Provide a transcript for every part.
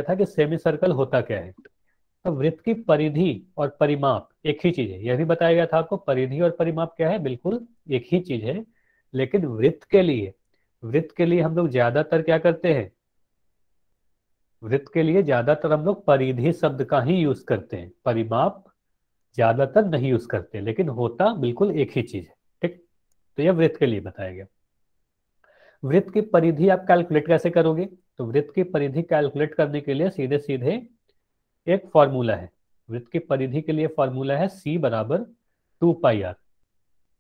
था कि semi circle होता क्या है। तो वृत्त की परिधि और परिमाप एक ही चीज है, यह भी बताया गया था आपको। परिधि और परिमाप क्या है, बिल्कुल एक ही चीज है। लेकिन वृत्त के लिए हम लोग ज्यादातर क्या करते हैं, वृत्त के लिए ज्यादातर हम लोग परिधि शब्द का ही यूज करते हैं, परिमाप ज्यादातर नहीं यूज करते, लेकिन होता बिल्कुल एक ही चीज है। ठीक, तो यह वृत्त के लिए बताया गया। वृत्त की परिधि आप कैलकुलेट कैसे करोगे, तो वृत्त की परिधि कैलकुलेट करने के लिए सीधे सीधे एक फॉर्मूला है। वृत्त की परिधि के लिए फॉर्मूला है सी बराबर 2 पाई आर।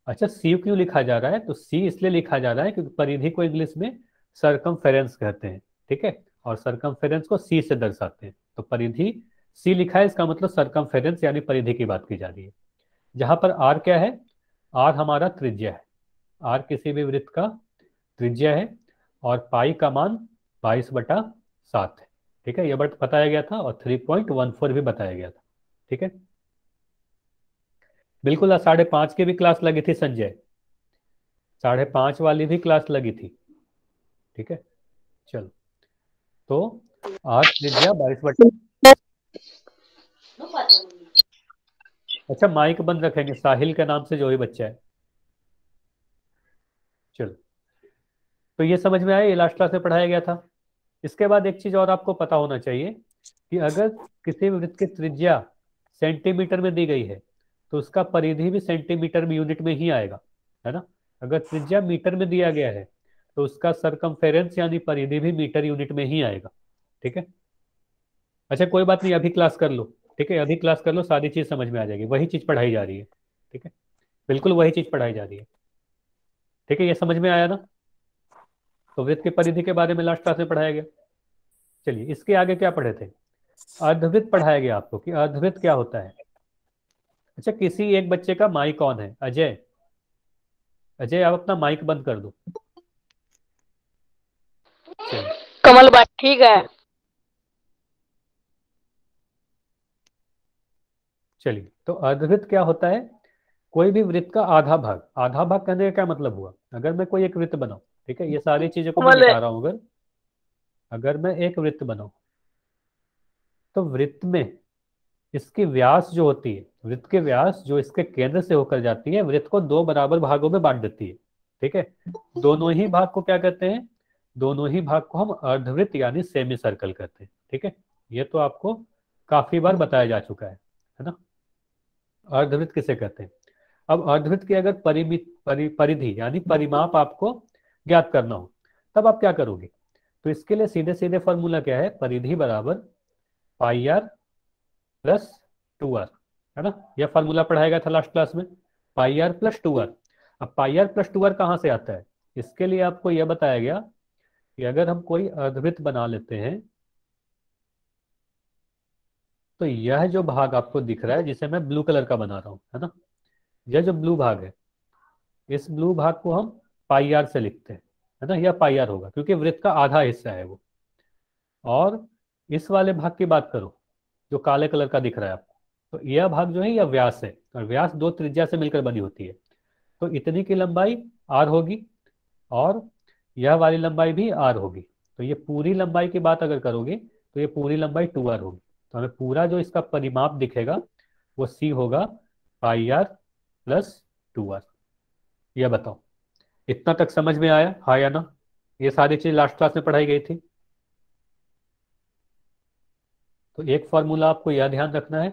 अच्छा, सी क्यों लिखा जा रहा है, तो सी इसलिए लिखा जा रहा है क्योंकि परिधि को इंग्लिश में सरकमफेरेंस कहते हैं। ठीक है, और सरकमफेरेंस को सी से दर्शाते हैं, तो परिधि सी लिखा है, इसका मतलब सरकमफेरेंस यानी परिधि की बात की जा रही है। जहां पर आर क्या है, आर हमारा त्रिज्या है। आर किसी भी वृत्त का त्रिज्या है, और पाई का मान 22/7 है। ठीक है, यह बट बताया गया था, और 3.14 भी बताया गया था। ठीक है, बिल्कुल 5:30 की भी क्लास लगी थी संजय, 5:30 वाली भी क्लास लगी थी। ठीक है, चलो, तो आर त्रिज्या 22/। अच्छा, माइक बंद रखेंगे, साहिल के नाम से जो ही बच्चा है। चलो, तो ये समझ में आया, ये लास्ट क्लास में पढ़ाया गया था। इसके बाद एक चीज और आपको पता होना चाहिए कि अगर किसी वृत्त की त्रिज्या सेंटीमीटर में दी गई है, तो उसका परिधि भी सेंटीमीटर में यूनिट में ही आएगा, है ना। अगर त्रिज्या मीटर में दिया गया है, तो उसका सरकमफेरेंस यानी परिधि भी मीटर यूनिट में ही आएगा। ठीक है, अच्छा कोई बात नहीं, अभी क्लास कर लो। ठीक है, अभी क्लास कर लो, सारी चीज समझ में आ जाएगी, वही चीज पढ़ाई जा रही है। ठीक है, बिल्कुल वही चीज पढ़ाई जा रही है। ठीक है, ये समझ में आया ना। तो वृत्त की परिधि के बारे में लास्ट क्लास में पढ़ाया गया। चलिए, इसके आगे क्या पढ़े थे, अर्धवृत्त पढ़ाया गया आपको कि अर्धवृत्त क्या होता है। अच्छा, किसी एक बच्चे का माइक ऑन है, अजय। अजय, आप अपना माइक बंद कर दो। चलिए, कमल बात ठीक है। चलिए, तो अर्धवृत्त क्या होता है, कोई भी वृत्त का आधा भाग। आधा भाग कहने का क्या मतलब हुआ, अगर मैं कोई एक वृत्त बनाऊं, ठीक है, ये सारी चीजों को मैं कमल मिटा रहा हूं, अगर अगर मैं एक वृत्त बनाऊं, तो वृत्त में इसकी व्यास जो होती है, वृत्त के व्यास जो इसके केंद्र से होकर जाती है, वृत्त को दो बराबर भागों में बांट देती है। ठीक है, दोनों ही भाग को क्या कहते हैं, दोनों ही भाग को हम अर्धवृत्त यानी सेमी सर्कल कहते हैं। ठीक है, ये तो आपको काफी बार बताया जा चुका है ना। अर्धवृत्त किसे कहते हैं। अब अर्धवृत्त की अगर परिधि यानी परिमाप आपको ज्ञात करना हो, तब आप क्या करोगे, तो इसके लिए सीधे सीधे फॉर्मूला क्या है, परिधि बराबर πr+2r, है ना। यह फॉर्मूला पढ़ाया गया था लास्ट क्लास में, πr+2r। अब πr+2r कहाँ से आता है, इसके लिए आपको यह बताया गया कि अगर हम कोई अर्धवृत्त बना लेते हैं, तो यह जो भाग आपको दिख रहा है, जिसे मैं ब्लू कलर का बना रहा हूं, है ना, यह जो ब्लू भाग है, इस ब्लू भाग को हम πr से लिखते हैं, है ना। यह πr होगा क्योंकि वृत्त का आधा हिस्सा है वो। और इस वाले भाग की बात करो, जो काले कलर का दिख रहा है आपको, तो यह भाग जो है, यह व्यास है, और व्यास दो त्रिज्या से मिलकर बनी होती है। तो इतनी की लंबाई आर होगी, और यह वाली लंबाई भी आर होगी। तो ये पूरी लंबाई की बात अगर करोगे, तो ये पूरी लंबाई 2r होगी। तो हमें पूरा जो इसका परिमाप दिखेगा, वो सी होगा πr+2r। यह बताओ, इतना तक समझ में आया, हाँ या ना। ये सारी चीज लास्ट क्लास में पढ़ाई गई थी। तो एक फॉर्मूला आपको यह ध्यान रखना है,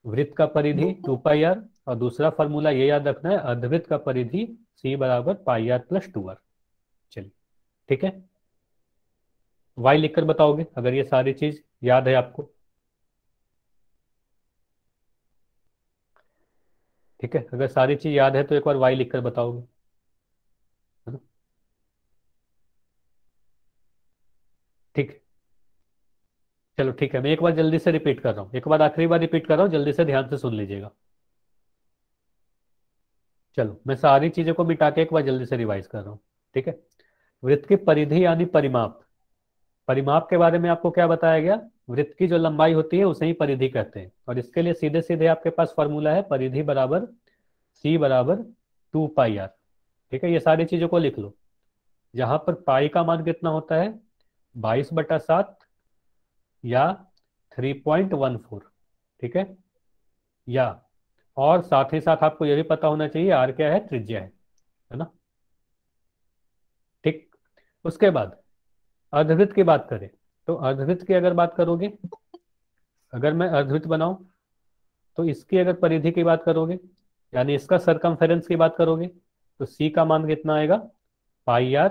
वृत्त का परिधि 2 πr, और दूसरा फॉर्मूला ये याद रखना है, अर्धवृत्त का परिधि सी बराबर πr+2r। चलिए, ठीक है, वाई लिखकर बताओगे अगर ये सारी चीज याद है आपको। ठीक है, अगर सारी चीज याद है तो एक बार वाई लिखकर बताओगे, है ना। ठीक है, चलो ठीक है, मैं एक बार जल्दी से रिपीट कर रहा हूँ, एक बार आखिरी बार रिपीट कर रहा हूँ, जल्दी से ध्यान से सुन लीजिएगा। चलो, मैं सारी चीजों को मिटा के एक बार जल्दी से रिवाइज कर रहा हूँ। ठीक है, वृत्त की परिधि यानी परिमाप, परिमाप के बारे में आपको क्या बताया गया, वृत्त की जो लंबाई होती है उसे ही परिधि कहते हैं, और इसके लिए सीधे सीधे आपके पास फॉर्मूला है, परिधि बराबर सी बराबर 2 πr। ठीक है, ये सारी चीजों को लिख लो। जहां पर पाई का मान कितना होता है, 22/7, या 3.14, ठीक है। या और साथ ही साथ आपको यह भी पता होना चाहिए आर क्या है, त्रिज्या है ना। ठीक। उसके बाद अर्धवृत्त की बात करें, तो अर्धवृत्त की अगर बात करोगे, अगर मैं अर्धवृत्त बनाऊं, तो इसकी अगर परिधि की बात करोगे, यानी इसका सरकमफेरेंस की बात करोगे, तो सी का मान कितना आएगा, पाई आर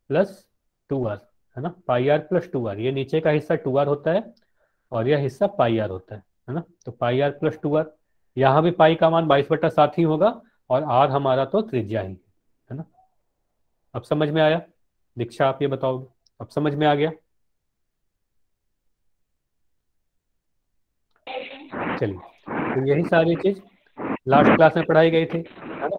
प्लस 2 आर, है ना। पाई आर प्लस 2 आर, ये नीचे का हिस्सा 2 आर होता है और यह हिस्सा पाई आर होता है ना। तो पाई आर प्लस 2 आर, यहाँ भी पाई का मान 22/7 ही होगा, और आर हमारा तो त्रिज्या ही है ना। अब समझ में आया? दीक्षा आप ये बताओगे, अब समझ में आ गया? चलिए, तो यही सारी चीज लास्ट क्लास में पढ़ाई गई थी, है ना।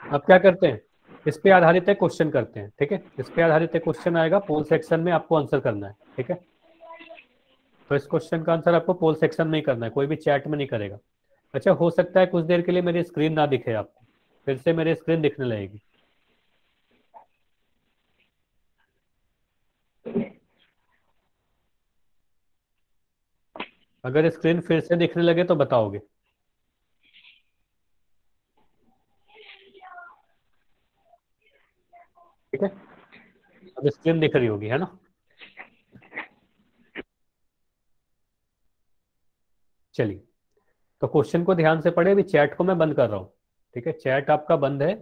अब क्या करते हैं, इस पे आधारित एक क्वेश्चन करते हैं, ठीक है। इस पे आधारित एक क्वेश्चन आएगा, पोल सेक्शन में आपको आंसर करना है, ठीक है। तो इस क्वेश्चन का आंसर आपको पोल सेक्शन में ही करना है, कोई भी चैट में नहीं करेगा। अच्छा, हो सकता है कुछ देर के लिए मेरी स्क्रीन ना दिखे आपको, फिर से मेरी स्क्रीन दिखने लगेगी। अगर स्क्रीन फिर से दिखने लगे तो बताओगे। ठीक है, अब स्क्रीन दिख रही होगी, है ना। चलिए, तो क्वेश्चन को ध्यान से पढ़े, अभी चैट को मैं बंद कर रहा हूँ, ठीक है। चैट आपका बंद है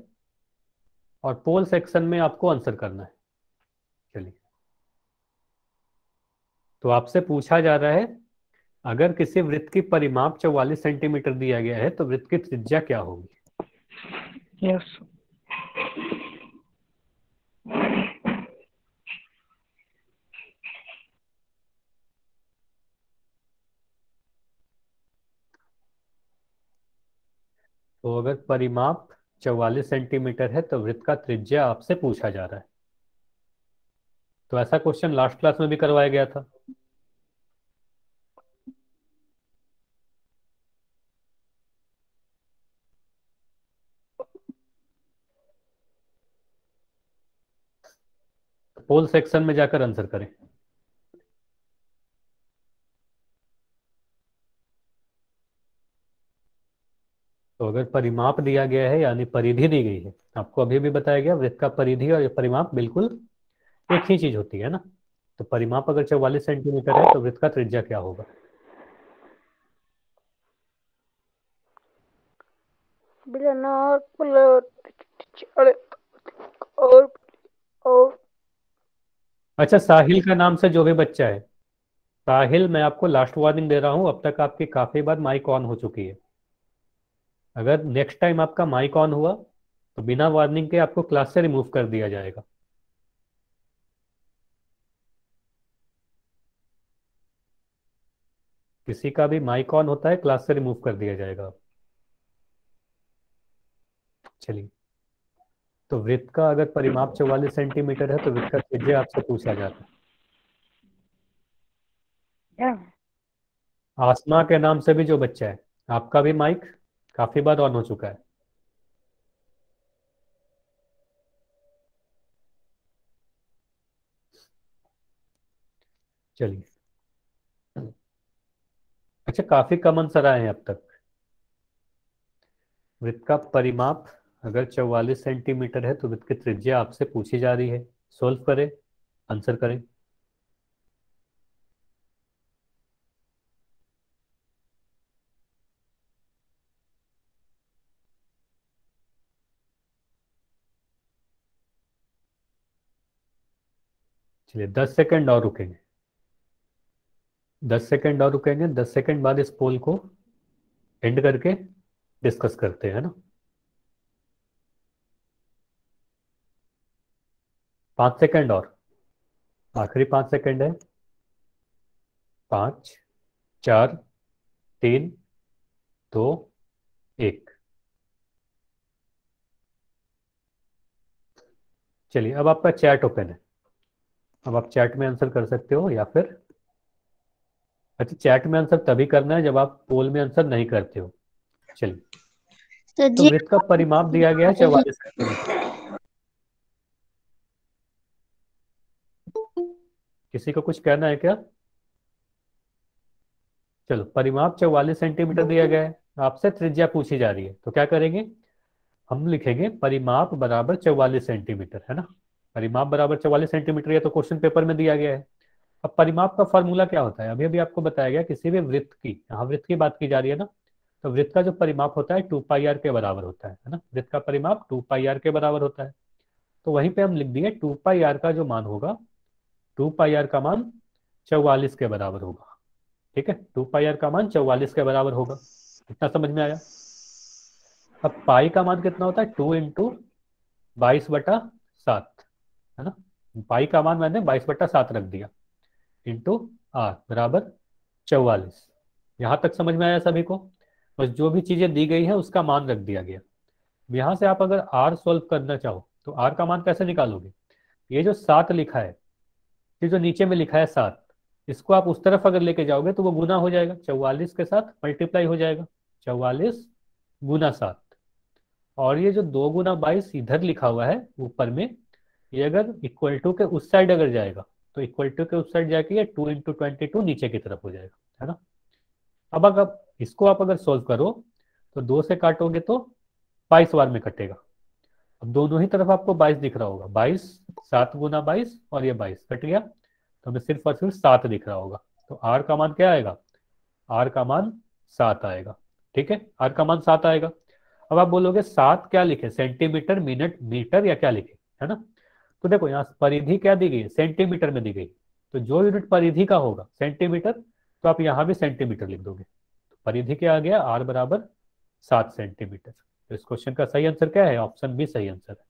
और पोल सेक्शन में आपको आंसर करना है। चलिए, तो आपसे पूछा जा रहा है, अगर किसी वृत्त की परिमाप 44 सेंटीमीटर दिया गया है तो वृत्त की त्रिज्या क्या होगी। यस। तो अगर परिमाप 44 सेंटीमीटर है तो वृत्त का त्रिज्या आपसे पूछा जा रहा है। तो ऐसा क्वेश्चन लास्ट क्लास में भी करवाया गया था। पोल सेक्शन में जाकर आंसर करें। तो अगर परिमाप दिया गया है यानी परिधि दी गई है, आपको अभी भी बताया गया वृत्त का परिधि और परिमाप बिल्कुल एक ही चीज होती है ना। तो परिमाप अगर 44 सेंटीमीटर है तो वृत्त का त्रिज्या क्या होगा। और और अच्छा, साहिल का नाम से जो भी बच्चा है, साहिल, मैं आपको लास्ट वार्निंग दे रहा हूं, अब तक आपकी काफी बार माइक ऑन हो चुकी है। अगर नेक्स्ट टाइम आपका माइक ऑन हुआ तो बिना वार्निंग के आपको क्लास से रिमूव कर दिया जाएगा। किसी का भी माइक ऑन होता है क्लास से रिमूव कर दिया जाएगा। चलिए, तो वृत्त का अगर परिमाप 44 सेंटीमीटर है तो वृत्त का त्रिज्या आपसे पूछा जाता क्या? है। आसमा के नाम से भी जो बच्चा है, आपका भी माइक काफी बार ऑन हो चुका है। चलिए, अच्छा, काफी कम आंसर आए हैं अब तक। वृत्त का परिमाप अगर 44 सेंटीमीटर है तो वृत्त की त्रिज्या आपसे पूछी जा रही है। सोल्व करें, आंसर करें। चलिए, 10 सेकंड और रुकेंगे, 10 सेकंड और रुकेंगे। 10 सेकंड बाद इस पोल को एंड करके डिस्कस करते हैं ना। 5 सेकंड और, आखिरी 5 सेकंड है। 5, 4, 3, 2, 1। चलिए, अब आपका चैट ओपन है, अब आप चैट में आंसर कर सकते हो या फिर, अच्छा, चैट में आंसर तभी करना है जब आप पोल में आंसर नहीं करते हो। चलिए, तो तो जी वृत्त का परिमाप दिया गया है 44 सेंटीमीटर। किसी को कुछ कहना है क्या? चलो, परिमाप 44 सेंटीमीटर दिया गया है, आपसे त्रिज्या पूछी जा रही है, तो क्या करेंगे, हम लिखेंगे परिमाप बराबर 44 सेंटीमीटर, है ना। परिमाप बराबर 44 सेंटीमीटर, ये तो क्वेश्चन पेपर में दिया गया है। अब परिमाप का फॉर्मूला क्या होता है, अभी अभी आपको बताया गया, किसी भी वृत्त की, यहाँ वृत्त की बात की जा रही है ना, तो वृत्त का जो परिमाप होता है 2 पाई आर के बराबर होता है ना। वृत्त का परिमाप 2 पाई आर के बराबर होता है। तो वहीं पे हम लिख दिए 2 पाई आर का जो मान होगा, 2 पाई आर का मान 44 के बराबर होगा। ठीक है, 2 पाई आर का मान 44 के बराबर होगा। इतना समझ में आया। अब पाई का मान कितना होता है, 2 × 22/7, है ना। पाई का मान मैंने 22/7 रख दिया, इंटू आर बराबर 44। यहां तक समझ में आया सभी को। बस जो भी चीजें दी गई है उसका मान रख दिया गया। यहां से आप अगर आर सॉल्व करना चाहो तो आर का मान कैसे निकालोगे, ये जो 7 लिखा है, ये जो नीचे में लिखा है 7, इसको आप उस तरफ अगर लेके जाओगे तो वो गुना हो जाएगा, 44 के साथ मल्टीप्लाई हो जाएगा, 44 × 7। और ये जो 2 × 22 इधर लिखा हुआ है ऊपर में, ये अगर इक्वल टू के उस साइड अगर जाएगा तो इक्वल टू के उस साइड जाके ये 2 × 22 नीचे की तरफ हो जाएगा, है ना। अब अगर इसको आप अगर सोल्व करो तो 2 से काटोगे तो 22 बार में कटेगा। अब दोनों ही तरफ आपको 22 दिख रहा होगा, 22, 7 × 22 और ये 22 कट गया, तो हमें सिर्फ और सिर्फ 7 दिख रहा होगा। तो आर का मान क्या आएगा, आर का मान 7 आएगा। ठीक है, आर का मान 7 आएगा। अब आप बोलोगे 7 क्या लिखे, सेंटीमीटर, मिनट, मीटर, या क्या लिखे, है ना। तो देखो यहाँ परिधि क्या दी गई है, सेंटीमीटर में दी गई, तो जो यूनिट परिधि का होगा सेंटीमीटर, तो आप यहाँ भी सेंटीमीटर लिख दोगे। तो परिधि क्या आ गया, आर बराबर 7 सेंटीमीटर। तो इस क्वेश्चन का सही आंसर क्या है, ऑप्शन बी सही आंसर है।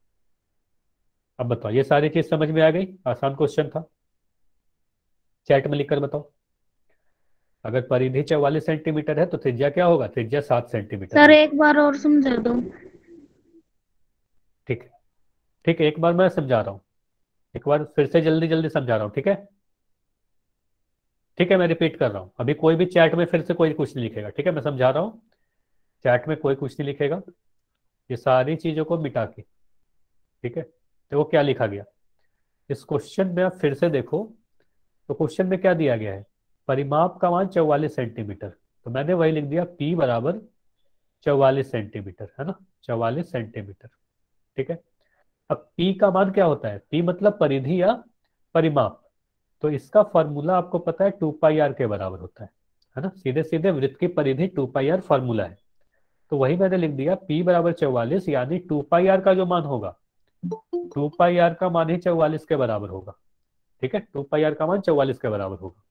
अब बताओ, ये सारी चीज समझ में आ गई, आसान क्वेश्चन था। चैट में लिखकर बताओ, अगर परिधि 44 सेंटीमीटर है तो त्रिज्या क्या होगा, त्रिज्या 7 सेंटीमीटर सर होगी। एक बार और समझा दो। ठीक है, ठीक है, एक बार मैं समझा रहा हूँ, एक बार फिर से जल्दी जल्दी समझा रहा हूँ, ठीक है। ठीक है, मैं रिपीट कर रहा हूँ, अभी कोई भी चैट में फिर से कोई कुछ नहीं लिखेगा, ठीक है, मैं समझा रहा हूँ। चैट में कोई कुछ नहीं लिखेगा, ये सारी चीजों को मिटा के, ठीक है। देखो क्या लिखा गया इस क्वेश्चन में, आप फिर से देखो। तो क्वेश्चन में क्या दिया गया है, परिमाप का मान 44 सेंटीमीटर, तो मैंने वही लिख दिया P बराबर 44 सेंटीमीटर, है ना, 44 सेंटीमीटर। ठीक है, अब P का मान क्या होता है, P मतलब परिधि या परिमाप, तो इसका फॉर्मूला आपको पता है 2 पाई आर के बराबर होता है ना। सीधे सीधे वृत्त की परिधि 2 पाई आर फॉर्मूला है। तो वही मैंने लिख दिया P बराबर 44, यानी 2 पाई आर का जो मान होगा, 2 पाई आर का मान ही 44 के बराबर होगा। ठीक है, 2 पाई आर का मान 44 के बराबर होगा।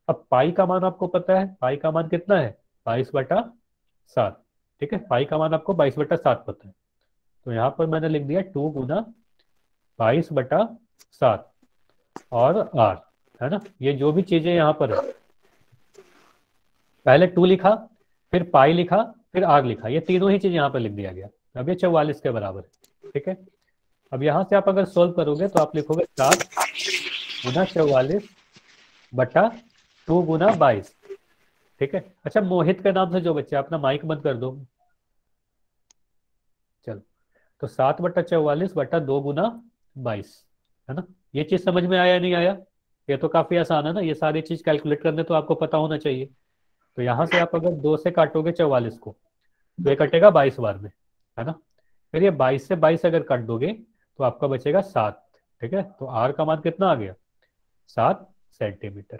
अब पाई का मान आपको पता है, पाई का मान कितना है, 22/7। ठीक है, पाई का मान आपको 22/7 पता है, तो यहाँ पर मैंने लिख दिया 2 × 22/7 और आर, है ना। ये जो भी चीजें यहाँ पर है, पहले 2 लिखा, फिर पाई लिखा, फिर आर लिखा, ये तीनों ही चीज यहाँ पर लिख दिया गया। अब ये 44 के बराबर है। ठीक है, अब यहाँ से आप अगर सोल्व करोगे तो आप लिखोगे 7 × 44/2 × 22। ठीक है, अच्छा मोहित के नाम से जो बच्चे, अपना माइक बंद कर दो। चलो, तो 7/44/2 × 22, है ना। ये चीज समझ में आया नहीं आया, ये तो काफी आसान है ना, ये सारी चीज कैलकुलेट करने तो आपको पता होना चाहिए। तो यहाँ से आप अगर 2 से काटोगे 44 को, तो ये कटेगा 22 बार में, है ना। फिर ये 22 से 22 अगर काट दोगे तो आपका बचेगा 7। ठीक है, तो आर का मान कितना आ गया, 7 सेंटीमीटर।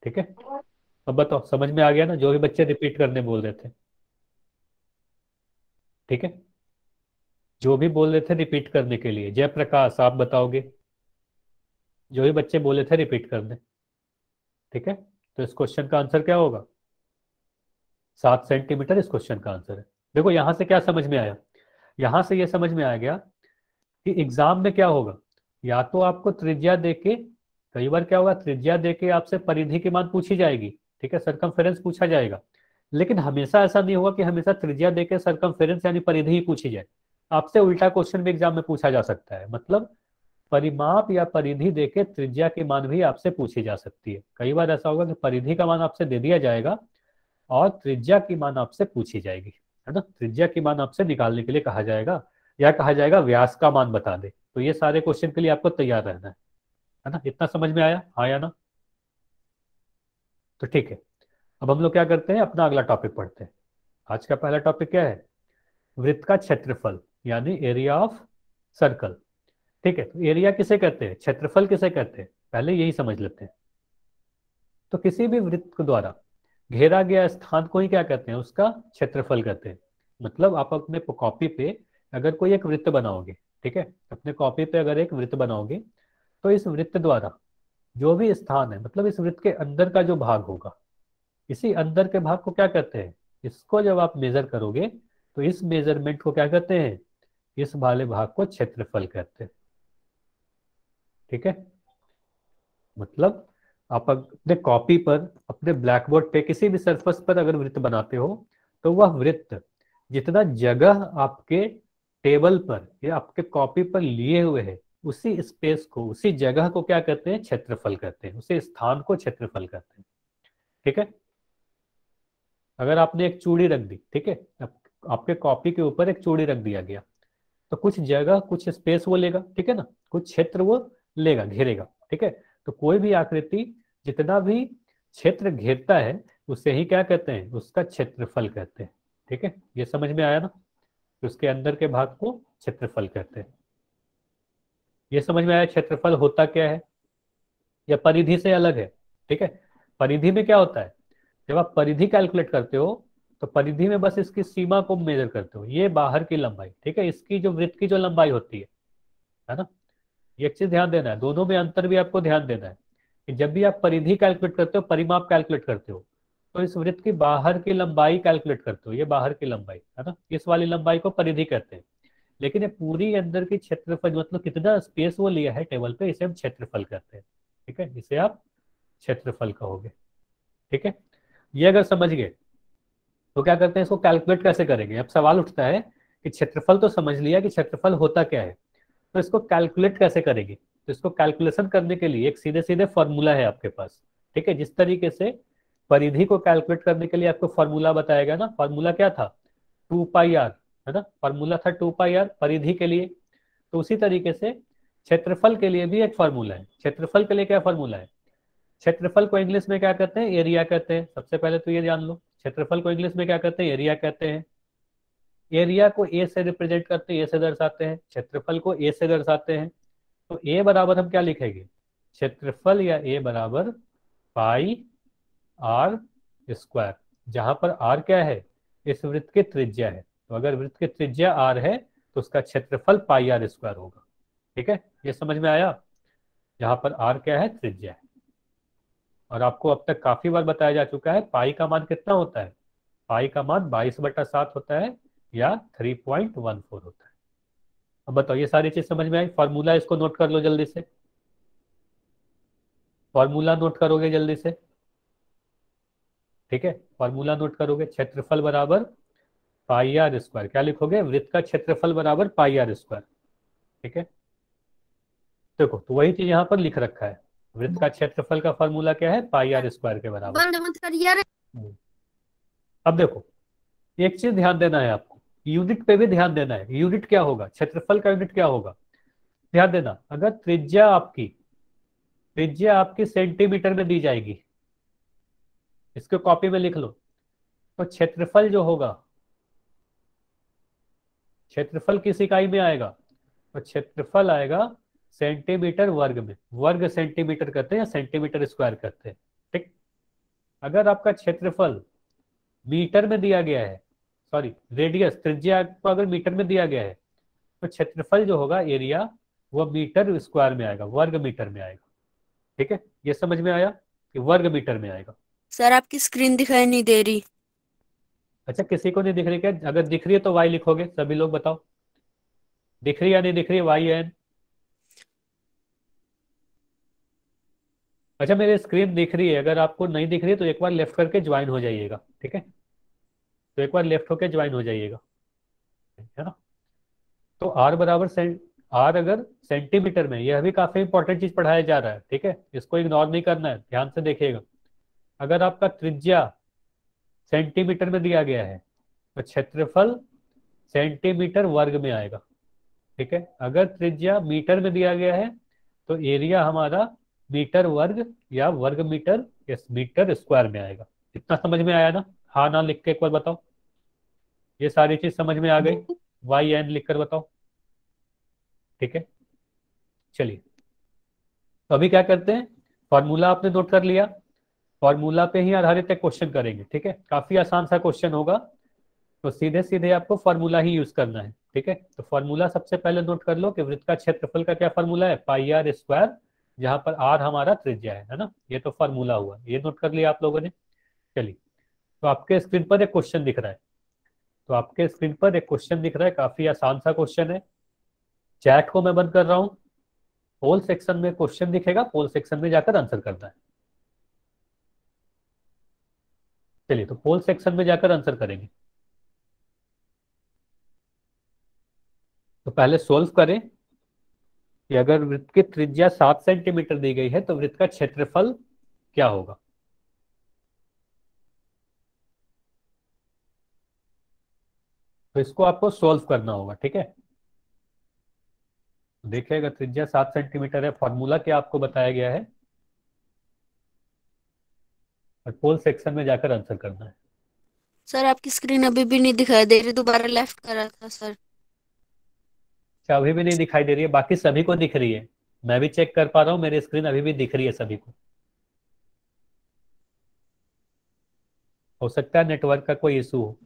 ठीक है, अब बताओ समझ में आ गया ना, जो भी बच्चे रिपीट करने बोल रहे थे। ठीक है, जो भी बोल रहे थे रिपीट करने के लिए, जयप्रकाश आप बताओगे, जो भी बच्चे बोले थे रिपीट करने। ठीक है, तो इस क्वेश्चन का आंसर क्या होगा, 7 सेंटीमीटर इस क्वेश्चन का आंसर है। देखो यहां से क्या समझ में आया, यहां से ये समझ में आ गया कि एग्जाम में क्या होगा, या तो आपको त्रिज्या देके, कई बार क्या होगा, त्रिज्या देके आपसे परिधि की मान पूछी जाएगी, ठीक है, सरकमफेरेंस पूछा जाएगा। लेकिन हमेशा ऐसा नहीं होगा कि हमेशा त्रिज्या देके सरकमफेरेंस यानी परिधि ही पूछी जाए। आपसे उल्टा क्वेश्चन भी एग्जाम में पूछा जा सकता है, मतलब परिमाप या परिधि देके त्रिज्या की मान भी आपसे पूछी जा सकती है। कई बार ऐसा होगा कि परिधि का मान आपसे दे दिया जाएगा और त्रिज्या की मान आपसे पूछी जाएगी, है ना। त्रिज्या की मान आपसे निकालने के लिए कहा जाएगा, या कहा जाएगा व्यास का मान बता दे। तो ये सारे क्वेश्चन के लिए आपको तैयार रहना है ना। इतना समझ में आया, आया ना। तो ठीक है, अब हम लोग क्या करते हैं, अपना अगला टॉपिक पढ़ते हैं। आज का पहला टॉपिक क्या है, वृत्त का क्षेत्रफल यानी एरिया ऑफ सर्कल। ठीक है, तो एरिया किसे कहते हैं, क्षेत्रफल किसे कहते हैं, पहले यही समझ लेते हैं। तो किसी भी वृत्त द्वारा घेरा गया स्थान को ही क्या कहते हैं, उसका क्षेत्रफल कहते हैं। मतलब आप अपने कॉपी पे अगर कोई एक वृत्त बनाओगे, ठीक है, अपने कॉपी पे अगर एक वृत्त बनाओगे, तो इस वृत्त द्वारा जो भी स्थान है, मतलब इस वृत्त के अंदर का जो भाग होगा, इसी अंदर के भाग को क्या कहते हैं, इसको जब आप मेजर करोगे तो इस मेजरमेंट को क्या कहते हैं, इस वाले भाग को क्षेत्रफल कहते हैं। ठीक है, मतलब आप अपने कॉपी पर, अपने ब्लैक बोर्ड पे, किसी भी सरफेस पर अगर वृत्त बनाते हो, तो वह वृत्त जितना जगह आपके टेबल पर या आपके कॉपी पर लिए हुए है, उसी स्पेस को, उसी जगह को क्या कहते हैं, क्षेत्रफल कहते हैं, उसी स्थान को क्षेत्रफल कहते हैं। ठीक है, अगर आपने एक चूड़ी रख दी, ठीक है, आपके कॉपी के ऊपर एक चूड़ी रख दिया गया, तो कुछ जगह, कुछ स्पेस वो लेगा, ठीक है ना, कुछ क्षेत्र वो लेगा, घेरेगा। ठीक है, तो कोई भी आकृति जितना भी क्षेत्र घेरता है, उसे ही क्या कहते हैं, उसका क्षेत्रफल कहते हैं। ठीक है, ये समझ में आया ना, कि उसके अंदर के भाग को क्षेत्रफल कहते हैं। ये समझ में आया क्षेत्रफल होता क्या है, या परिधि से अलग है। ठीक है, परिधि में क्या होता है, जब आप परिधि कैलकुलेट करते हो, तो परिधि में बस इसकी सीमा को मेजर करते हो, ये बाहर की लंबाई। ठीक है, इसकी जो वृत्त की जो लंबाई होती है ना, ये एक चीज ध्यान देना है, दोनों में अंतर भी आपको ध्यान देना है, कि जब भी आप परिधि कैलकुलेट करते हो, परिमाप कैलकुलेट करते हो, तो इस वृत्त की बाहर की लंबाई कैलकुलेट करते हो, ये बाहर की लंबाई है ना, इस वाली लंबाई को परिधि कहते हैं। लेकिन ये पूरी अंदर की क्षेत्रफल, मतलब कितना स्पेस वो लिया है टेबल पे, इसे हम क्षेत्रफल कहते हैं। ठीक है, इसे आप क्षेत्रफल कहोगे। ठीक है, ये अगर समझ गए तो क्या करते हैं, इसको कैलकुलेट कैसे करेंगे। अब सवाल उठता है कि क्षेत्रफल तो समझ लिया कि क्षेत्रफल होता क्या है, तो इसको कैलकुलेट कैसे करेंगे। तो इसको कैलकुलेशन करने के लिए एक सीधे सीधे फॉर्मूला है आपके पास। ठीक है, जिस तरीके से परिधि को कैलकुलेट करने के लिए आपको फॉर्मूला बताया गया ना, फॉर्मूला क्या था, 2πr, है ना, फॉर्मूला था 2πr परिधि के लिए। तो उसी तरीके से क्षेत्रफल के लिए भी एक फॉर्मूला है। क्षेत्रफल के लिए क्या फॉर्मूला है, क्षेत्रफल को इंग्लिश में क्या कहते हैं, एरिया कहते हैं। सबसे पहले तो ये जान लो, क्षेत्रफल को इंग्लिश में क्या कहते हैं, एरिया कहते हैं। एरिया को ए से रिप्रेजेंट करते हैं, ए से दर्शाते हैं, क्षेत्रफल को ए से दर्शाते हैं। तो ए बराबर हम क्या लिखेंगे, क्षेत्रफल या ए बराबर पाई आर स्क्वायर, जहां पर आर क्या है, इस वृत्त की त्रिज्या है। तो अगर वृत्त की त्रिज्या आर है, तो उसका क्षेत्रफल पाई आर स्क्वायर होगा। ठीक है, ये समझ में आया, जहां पर आर क्या है, त्रिज्या है। और आपको अब तक काफी बार बताया जा चुका है, पाई का मान कितना होता है, पाई का मान 22/7 होता है, या 3.14 होता है। अब बताओ, ये सारी चीज समझ में आई। फॉर्मूला इसको नोट कर लो जल्दी से, फॉर्मूला नोट करोगे जल्दी से। ठीक है, फॉर्मूला नोट करोगे, क्षेत्रफल बराबर पाई आर स्क्वायर, क्या लिखोगे, वृत्त का क्षेत्रफल बराबर पाई आर स्क्वायर। ठीक है, देखो तो वही चीज यहाँ पर लिख रखा है, वृत्त का क्षेत्रफल का फॉर्मूला क्या है, पाई आर स्क्वायर के बराबर। बंद मत कर यार। अब देखो, एक चीज ध्यान देना है आपको, यूनिट पे भी ध्यान देना है। यूनिट क्या होगा, क्षेत्रफल का यूनिट क्या होगा, ध्यान देना। अगर त्रिज्या आपकी सेंटीमीटर में दी जाएगी, इसको कॉपी में लिख लो, तो क्षेत्रफल जो होगा, क्षेत्रफल किस इकाई में आएगा, तो क्षेत्रफल आएगा सेंटीमीटर वर्ग में। वर्ग सेंटीमीटर कहते हैं या सेंटीमीटर स्क्वायर कहते हैं। ठीक, अगर आपका क्षेत्रफल मीटर में दिया गया है, सॉरी रेडियस, त्रिज्या को अगर मीटर में दिया गया है, तो क्षेत्रफल जो होगा, एरिया, वो मीटर स्क्वायर में आएगा, वर्ग मीटर में आएगा। ठीक है, ये समझ में आया कि वर्ग मीटर में आएगा। सर आपकी स्क्रीन दिखाई नहीं दे रही। अच्छा, किसी को नहीं दिख रही क्या, अगर दिख रही है तो वाई लिखोगे, सभी लोग बताओ, दिख रही है या नहीं दिख रही है, वाई एन। अच्छा, मेरी स्क्रीन दिख रही है, अगर आपको नहीं दिख रही है तो एक बार लेफ्ट करके ज्वाइन हो जाइएगा। ठीक है, तो एक बार लेफ्ट होकर ज्वाइन हो जाइएगा, है ना। तो आर बराबर आर अगर सेंटीमीटर में, यह भी काफी इंपॉर्टेंट चीज पढ़ाया जा रहा है। ठीक है, इसको इग्नोर नहीं करना है, ध्यान से देखिएगा। अगर आपका त्रिज्या सेंटीमीटर में दिया गया है, तो क्षेत्रफल सेंटीमीटर वर्ग में आएगा। ठीक है, अगर त्रिज्या मीटर में दिया गया है, तो एरिया हमारा मीटर वर्ग या वर्ग मीटर, मीटर स्क्वायर में आएगा। इतना समझ में आया ना? हाँ ना लिख के एक बार बताओ। ये सारी चीज समझ में आ गई? वाई एन लिख कर बताओ। ठीक है, चलिए। तो अभी क्या करते हैं, फॉर्मूला आपने नोट कर लिया, फॉर्मूला पे ही आधारित एक क्वेश्चन करेंगे। ठीक है, काफी आसान सा क्वेश्चन होगा, तो सीधे सीधे आपको फॉर्मूला ही यूज करना है। ठीक है, तो फॉर्मूला सबसे पहले नोट कर लो कि वृत्त का क्षेत्रफल का क्या फॉर्मूला है, पाई आर स्क्वायर, जहां पर आर हमारा त्रिज्या है ना। ये तो फॉर्मूला हुआ, ये नोट कर लिया आप लोगों ने। चलिए, तो आपके स्क्रीन पर एक क्वेश्चन दिख रहा है, तो आपके स्क्रीन पर एक क्वेश्चन दिख रहा है, काफी आसान सा क्वेश्चन है। चैट को मैं बंद कर रहा हूँ, पोल सेक्शन में क्वेश्चन दिखेगा, पोल सेक्शन में जाकर आंसर करना है। चलिए, तो पोल सेक्शन में जाकर आंसर करेंगे। तो पहले सोल्व करें कि अगर वृत्त की त्रिज्या 7 सेंटीमीटर दी गई है तो वृत्त का क्षेत्रफल क्या होगा। तो इसको आपको सोल्व करना होगा। ठीक है, देखिए अगर त्रिज्या 7 सेंटीमीटर है, फॉर्मूला क्या आपको बताया गया है, और पोल सेक्शन में जाकर आंसर करना है। सर आपकी स्क्रीन अभी भी नहीं दिखाई दे रही, दोबारा लेफ्ट करा था सर। क्या अभी भी नहीं दिखाई दे रही है? बाकी सभी को दिख रही है, मैं भी चेक कर पा रहा हूँ, मेरी स्क्रीन अभी भी दिख रही है सभी को। हो सकता है नेटवर्क का कोई इशू हो।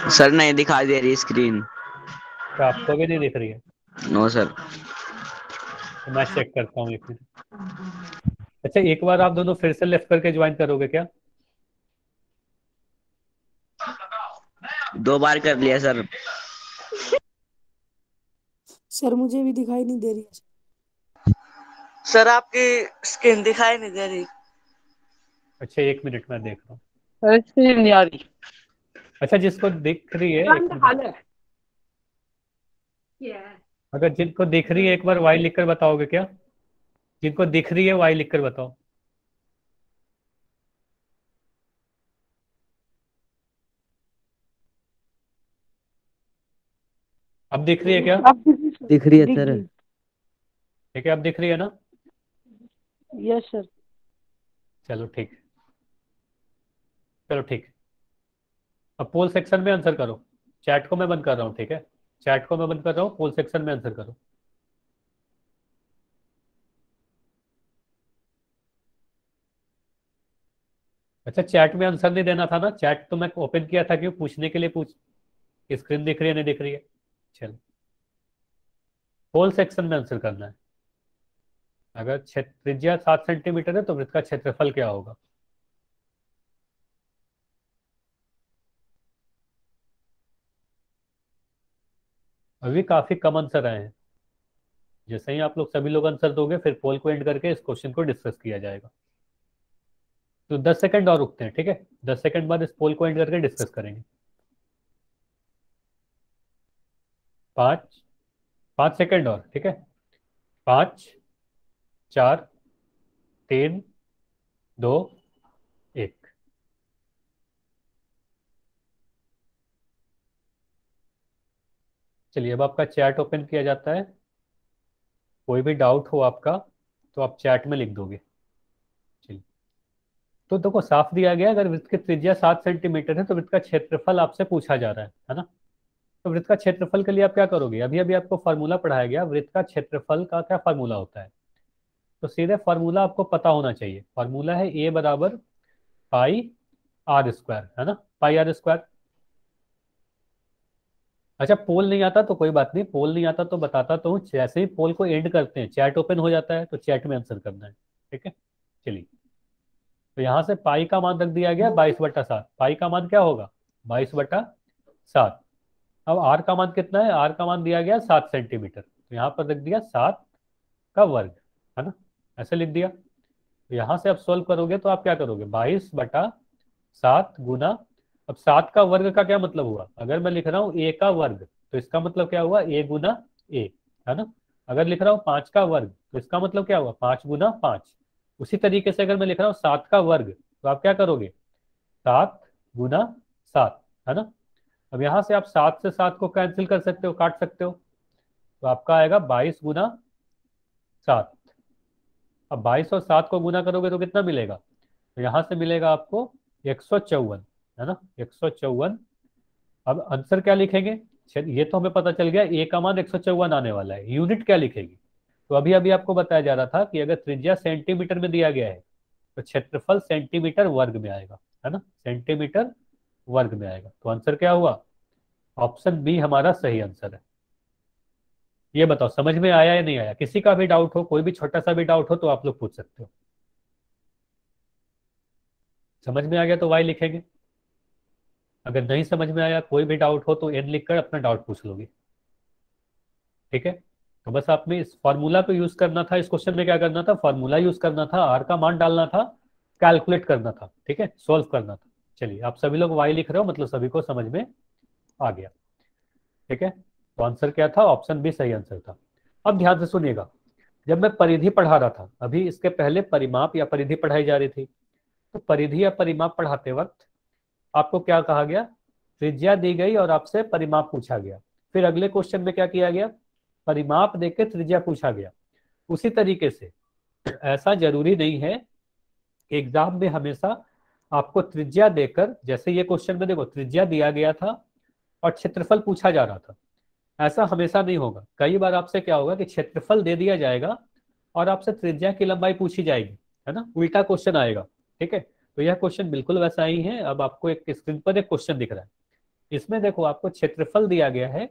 सर नहीं दिखाई दे रही स्क्रीन। क्या आपको भी नहीं दिख रही है? No sir. तो मैं चेक करता हूँ एक मिनट। अच्छा, एक बार आप दोनों फिर से लेफ्ट करके ज्वाइन करोगे क्या? 2 बार कर लिया सर। सर मुझे भी दिखाई नहीं दे रही है। सर आपकी स्क्रीन दिखाई नहीं दे रही। अच्छा, एक मिनट मैं देख रहा हूँ। सर स्क्रीन नहीं आ रही। अच्छा, जिसको दिख रही है एक मिनट। अगर जिनको दिख रही है एक बार वाई लिखकर बताओगे क्या? जिनको दिख रही है वाई लिखकर बताओ। अब दिख रही है क्या? दिख रही है सर। ठीक है, अब दिख रही है ना? Yes sir. चलो ठीक, चलो ठीक। अब पोल सेक्शन में आंसर करो। चैट को मैं बंद कर रहा हूँ। ठीक है, चैट को मैं बंद कर रहा हूँ, पोल सेक्शन में आंसर करो। अच्छा, चैट में आंसर नहीं देना था ना, चैट तो मैं ओपन किया था क्यों, पूछने के लिए, पूछ स्क्रीन दिख रही है नहीं दिख रही है। चलो, पोल सेक्शन में आंसर करना है। अगर त्रिज्या 7 सेंटीमीटर है तो वृत्त का क्षेत्रफल क्या होगा। अभी काफी कम आंसर आए हैं। जैसे ही आप लोग सभी लोग आंसर दोगे फिर पोल को एंड करके इस क्वेश्चन को डिस्कस किया जाएगा। तो 10 सेकंड और रुकते हैं। ठीक है, 10 सेकंड बाद इस पोल को एंड करके डिस्कस करेंगे। 5 5 सेकंड और। ठीक है, 5 4 3 2 1। चलिए, अब आपका चैट ओपन किया जाता है। कोई भी डाउट हो आपका तो आप चैट में लिख दोगे। चलिए, तो देखो साफ दिया गया, अगर वृत्त की त्रिज्या 7 सेंटीमीटर है तो वृत्त का क्षेत्रफल आपसे पूछा जा रहा है ना। तो वृत्त का क्षेत्रफल के लिए आप क्या करोगे, अभी अभी आपको फॉर्मूला पढ़ाया गया, वृत्त का क्षेत्रफल का क्या फॉर्मूला होता है। तो सीधे फॉर्मूला आपको पता होना चाहिए। फॉर्मूला है ए बराबर पाई आर स्क्वायर, है ना, पाई आर स्क्वायर। अच्छा, पोल नहीं आता तो कोई बात नहीं, पोल नहीं आता तो बताता तो हूँ, जैसे ही पोल को एंड करते हैं चैट ओपन हो जाता है, तो चैट में आंसर करना है। ठीक है, चलिए। तो यहाँ से पाई का मान रख दिया गया 22/7। पाई का मान क्या होगा, 22/7। अब आर का मान कितना है, आर का मान दिया गया 7 सेंटीमीटर, तो यहाँ पर रख दिया 7 का वर्ग, है ना, ऐसे लिख दिया। तो यहाँ से आप सोल्व करोगे तो आप क्या करोगे, 22/7 गुना, अब 7 का वर्ग का क्या मतलब हुआ, अगर मैं लिख रहा हूँ ए का वर्ग तो इसका मतलब क्या हुआ, ए गुना ए, है ना। अगर लिख रहा हूँ 5 का वर्ग तो इसका मतलब क्या हुआ, 5 गुना 5। उसी तरीके से अगर मैं लिख रहा हूँ 7 का वर्ग तो आप क्या करोगे, 7 गुना 7, है ना। अब यहाँ से आप 7 से 7 को कैंसिल कर सकते हो, काट सकते हो, तो आपका आएगा 22 गुना 7। अब 22 और 7 को गुना करोगे तो कितना मिलेगा, तो यहाँ से मिलेगा आपको 154, है ना, 154। अब आंसर क्या लिखेंगे, ये तो हमें पता चल गया ए का मान 154 आने वाला है, यूनिट क्या लिखेगी। तो अभी अभी आपको बताया जा रहा था कि अगर त्रिज्या सेंटीमीटर में दिया गया है तो क्षेत्रफल सेंटीमीटर वर्ग में आएगा, है ना, सेंटीमीटर वर्ग में आएगा। तो आंसर क्या हुआ, ऑप्शन बी हमारा सही आंसर है। ये बताओ समझ में आया या नहीं आया, किसी का भी डाउट हो, कोई भी छोटा सा भी डाउट हो तो आप लोग पूछ सकते हो। समझ में आ गया तो वाई लिखेंगे, अगर नहीं समझ में आया, कोई भी डाउट हो तो एन लिखकर अपना डाउट पूछ लोगे। ठीक है, तो बस आप में इस फॉर्मूला को यूज करना था, इस क्वेश्चन में क्या करना था, फॉर्मूला यूज करना था, आर का मान डालना था, कैलकुलेट करना था, ठीक है, सोल्व करना था। चलिए आप सभी लोग वाई लिख रहे हो, मतलब सभी को समझ में आ गया। ठीक है, तो आंसर क्या था, ऑप्शन बी सही आंसर था। अब ध्यान से सुनिएगा, जब मैं परिधि पढ़ा रहा था, अभी इसके पहले परिमाप या परिधि पढ़ाई जा रही थी, तो परिधि या परिमाप पढ़ाते वक्त आपको क्या कहा गया, त्रिज्या दी गई और आपसे परिमाप पूछा गया। फिर अगले क्वेश्चन में क्या किया गया, परिमाप देकर त्रिज्या पूछा गया। उसी तरीके से ऐसा जरूरी नहीं है कि एग्जाम में हमेशा आपको त्रिज्या देकर, जैसे ये क्वेश्चन में देखो त्रिज्या दिया गया था और क्षेत्रफल पूछा जा रहा था, ऐसा हमेशा नहीं होगा। कई बार आपसे क्या होगा कि क्षेत्रफल दे दिया जाएगा और आपसे त्रिज्या की लंबाई पूछी जाएगी, है ना, उल्टा क्वेश्चन आएगा। ठीक है, तो यह क्वेश्चन बिल्कुल वैसा ही है। अब आपको एक स्क्रीन पर एक क्वेश्चन दिख रहा है, इसमें देखो आपको क्षेत्रफल दिया गया है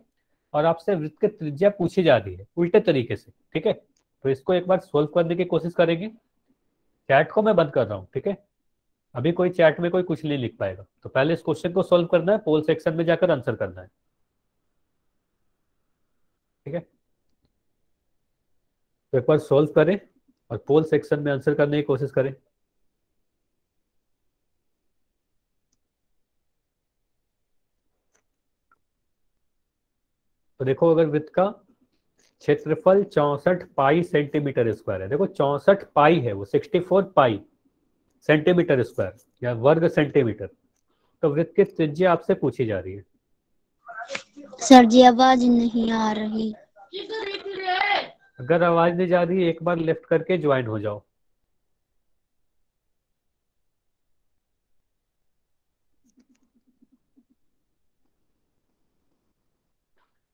और आपसे वृत्त की त्रिज्या पूछी जा रही है उल्टे तरीके से। ठीक है, तो इसको एक बार सोल्व करने की कोशिश करेंगे। चैट को मैं बंद कर रहा हूँ, ठीक है, अभी कोई चैट में कोई कुछ नहीं लिख पाएगा। तो पहले इस क्वेश्चन को सोल्व करना है, पोल सेक्शन में जाकर आंसर करना है। ठीक है, तो एक बार सोल्व करें और पोल सेक्शन में आंसर करने की कोशिश करें। तो देखो अगर वृत्त का क्षेत्रफल 64 पाई सेंटीमीटर स्क्वायर है, देखो 64 पाई है वो, 64 पाई सेंटीमीटर स्क्वायर या वर्ग सेंटीमीटर, तो वृत्त की त्रिज्या आपसे पूछी जा रही है। सर जी आवाज नहीं आ रही। अगर आवाज नहीं जा रही एक बार लेफ्ट करके ज्वाइन हो जाओ।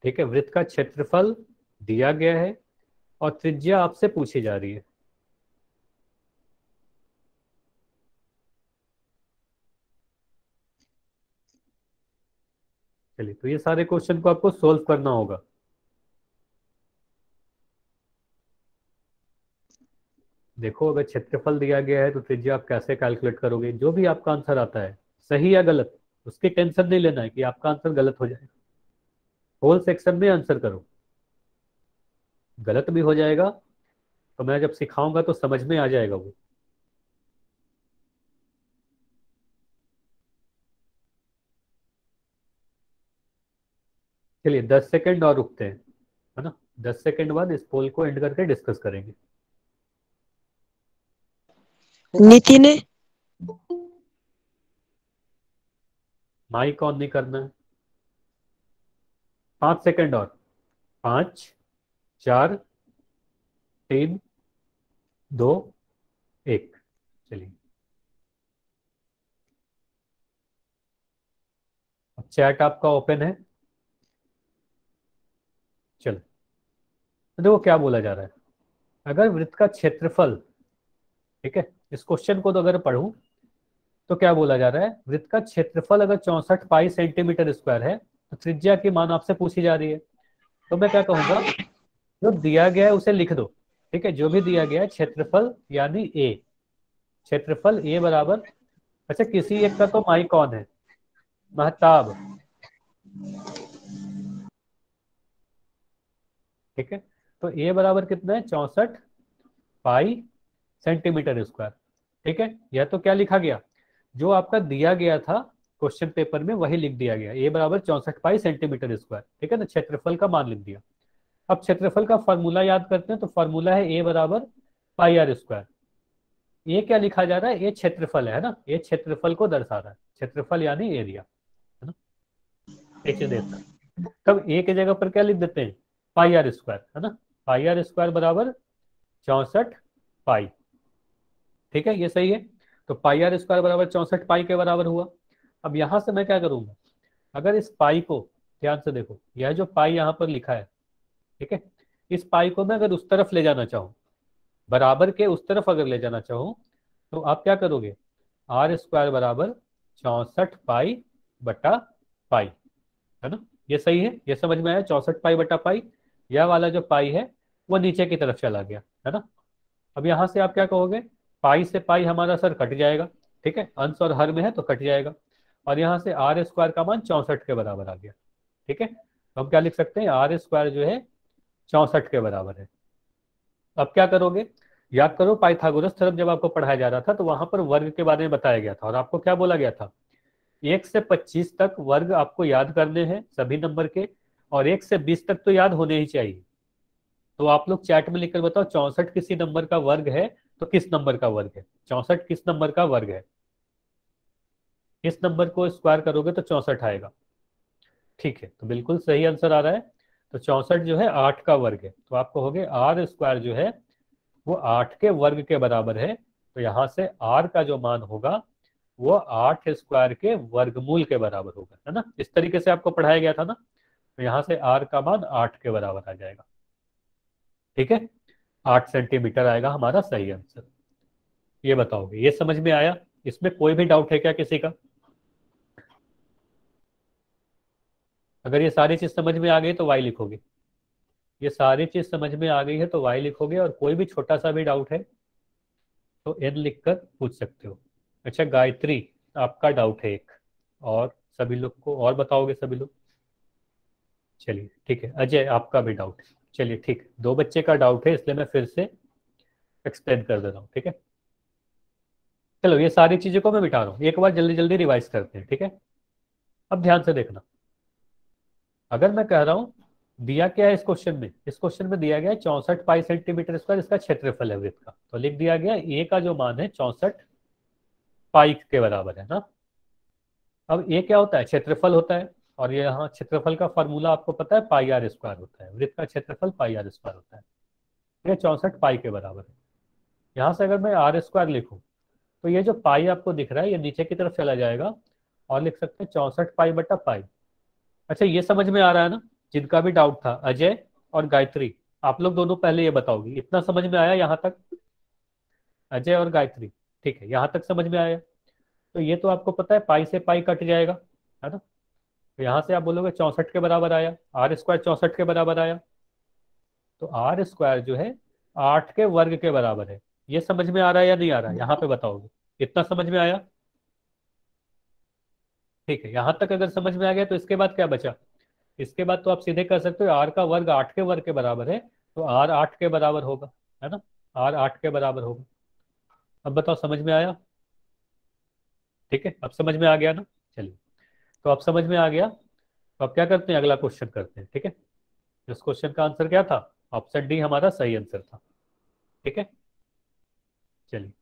ठीक है, वृत्त का क्षेत्रफल दिया गया है और त्रिज्या आपसे पूछी जा रही है। चलिए, तो ये सारे क्वेश्चन को आपको सोल्व करना होगा। देखो अगर क्षेत्रफल दिया गया है तो त्रिज्या आप कैसे कैलकुलेट करोगे, जो भी आपका आंसर आता है सही या गलत, उसकी टेंशन नहीं लेना है कि आपका आंसर गलत हो जाएगा। होल सेक्शन में आंसर करो, गलत भी हो जाएगा तो मैं जब सिखाऊंगा तो समझ में आ जाएगा वो। चलिए 10 सेकंड और रुकते हैं, है ना, 10 सेकंड बाद इस पोल को एंड करके डिस्कस करेंगे। नीति ने माइक ऑन नहीं करना है। 5 सेकंड और, 5 4 3 2 1। चलिए अब चैट आपका ओपन है। चलो, तो देखो क्या बोला जा रहा है, अगर वृत्त का क्षेत्रफल, ठीक है, इस क्वेश्चन को तो अगर पढ़ूं तो क्या बोला जा रहा है, वृत्त का क्षेत्रफल अगर 64 पाई सेंटीमीटर स्क्वायर है तो त्रिज्या की मान आपसे पूछी जा रही है। तो मैं क्या कहूंगा, जो दिया गया है उसे लिख दो। ठीक है, जो भी दिया गया है क्षेत्रफल यानी ए, क्षेत्रफल ए बराबर, अच्छा किसी एक का तो माइक ऑन है, महताब, ठीक है, तो ए बराबर कितना है, 64 पाई सेंटीमीटर स्क्वायर। ठीक है, यह तो क्या लिखा गया, जो आपका दिया गया था क्वेश्चन पेपर में वही लिख दिया गया, ए बराबर 64 पाई सेंटीमीटर स्क्वायर। ठीक है, तो क्षेत्रफल का मान लिख दिया। अब क्षेत्रफल का फॉर्मूला याद करते हैं, तो फॉर्मूला है ए बराबर पाई आर स्क्वायर। ये क्या लिखा जा रहा है, ये क्षेत्रफल है ना, ये क्षेत्रफल को दर्शा रहा है, क्षेत्रफल यानी एरिया, है ना, एक देता है। तब ए की जगह पर क्या लिख देते हैं, पाई आर स्क्वायर, है ना, पाई आर स्क्वायर बराबर 64 पाई। ठीक है, ये सही है। तो पाई आर स्क्वायर बराबर 64 पाई के बराबर हुआ। अब यहां से मैं क्या करूंगा, अगर इस पाई को ध्यान से देखो, यह जो पाई यहाँ पर लिखा है, ठीक है, इस पाई को मैं अगर उस तरफ ले जाना चाहूँ, बराबर के उस तरफ अगर ले जाना चाहूँ, तो आप क्या करोगे, आर स्क्वायर बराबर 64 पाई बटा पाई, है ना। ये सही है, ये समझ में आया, 64 पाई बटा पाई। यह वाला जो पाई है वो नीचे की तरफ चला गया, है ना। अब यहां से आप क्या कहोगे, पाई से पाई हमारा सर कट जाएगा, ठीक है, अंश और हर में है तो कट जाएगा, और यहाँ से आर स्क्वायर का मान 64 के बराबर आ गया, ठीक है। तो हम क्या लिख सकते हैं, आर स्क्वायर जो है 64 के बराबर है। अब क्या करोगे, याद करो पाइथागोरस थ्योरम जब आपको पढ़ाया जा रहा था तो वहां पर वर्ग के बारे में बताया गया था, और आपको क्या बोला गया था, 1 से 25 तक वर्ग आपको याद करने हैं सभी नंबर के, और 1 से 20 तक तो याद होने ही चाहिए। तो आप लोग चैट में लिखकर बताओ 64 किसी नंबर का वर्ग है तो किस नंबर का वर्ग है, 64 किस नंबर का वर्ग है, इस नंबर को स्क्वायर करोगे तो 64 आएगा, ठीक है। तो बिल्कुल सही आंसर आ रहा है। तो 64 जो है 8 का वर्ग है, तो आप कहोगे आर स्क्वायर जो है वो 8 के वर्ग के बराबर है। तो यहां से आर का जो मान होगा वो 8 स्क्वायर के वर्गमूल के बराबर होगा, है ना। इस तरीके से आपको पढ़ाया गया था ना, तो यहां से आर का मान 8 के बराबर आ जाएगा, ठीक है। 8 सेंटीमीटर आएगा हमारा सही आंसर। ये बताओगे, ये समझ में आया, इसमें कोई भी डाउट है क्या किसी का? अगर ये सारी चीज समझ में आ गई तो वाई लिखोगे, ये सारी चीज समझ में आ गई है तो वाई लिखोगे, और कोई भी छोटा सा भी डाउट है तो एन लिखकर पूछ सकते हो। अच्छा गायत्री, आपका डाउट है एक, और सभी लोग को और बताओगे सभी लोग? चलिए ठीक है, अजय आपका भी डाउट है, चलिए ठीक है, 2 बच्चे का डाउट है इसलिए मैं फिर से एक्सप्लेन कर दे रहा हूँ, ठीक है। चलो ये सारी चीजों को मैं मिटा रहा हूँ, एक बार जल्दी जल्दी रिवाइज करते हैं, ठीक है। अब ध्यान से देखना, अगर मैं कह रहा हूं दिया क्या है इस क्वेश्चन में, इस क्वेश्चन में दिया गया है 64 पाई सेंटीमीटर स्क्वायर इसका क्षेत्रफल है वृत्त का, तो लिख दिया गया ए का जो मान है 64 पाई के बराबर है ना। अब ए क्या होता है, क्षेत्रफल होता है, और ये यहाँ क्षेत्रफल का फॉर्मूला आपको पता है पाई आर स्क्वायर होता है, वृत्त का क्षेत्रफल पाई आर स्क्वायर होता है, ये 64 पाई के बराबर है। यहाँ से अगर मैं आर स्क्वायर लिखूं तो ये जो पाई आपको दिख रहा है ये नीचे की तरफ चला जाएगा, और लिख सकते हैं 64 पाई बटा पाई। अच्छा ये समझ में आ रहा है ना, जिनका भी डाउट था, अजय और गायत्री, आप लोग दोनों पहले ये बताओगे, इतना समझ में आया यहाँ तक? अजय और गायत्री, ठीक है, यहाँ तक समझ में आया। तो ये तो आपको पता है पाई से पाई कट जाएगा, है ना। तो यहाँ से आप बोलोगे 64 के बराबर आया, आर स्क्वायर 64 के बराबर आया, तो आर स्क्वायर जो है 8 के वर्ग के बराबर है। ये समझ में आ रहा है या नहीं आ रहा है, यहाँ पे बताओगे, इतना समझ में आया? ठीक है, यहाँ तक अगर समझ में आ गया तो इसके बाद क्या बचा, इसके बाद तो आप सीधे कर सकते हो आर का वर्ग 8 के वर्ग के बराबर है, तो आर 8 के बराबर होगा, है ना, आर 8 के बराबर होगा। अब बताओ समझ में आया? ठीक है, अब समझ में आ गया ना। चलिए, तो अब समझ में आ गया, तो अब क्या करते हैं, अगला क्वेश्चन करते हैं, ठीक है। इस क्वेश्चन का आंसर क्या था, ऑप्शन डी हमारा सही आंसर था, ठीक है। चलिए,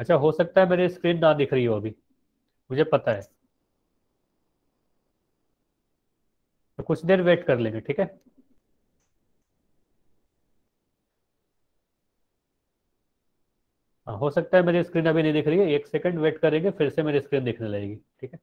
अच्छा हो सकता है मेरी स्क्रीन ना दिख रही हो अभी, मुझे पता है, तो कुछ देर वेट कर लेंगे, ठीक है। हाँ हो सकता है मेरी स्क्रीन अभी नहीं दिख रही है, 1 सेकंड वेट करेंगे फिर से मेरी स्क्रीन दिखने लगेगी, ठीक है।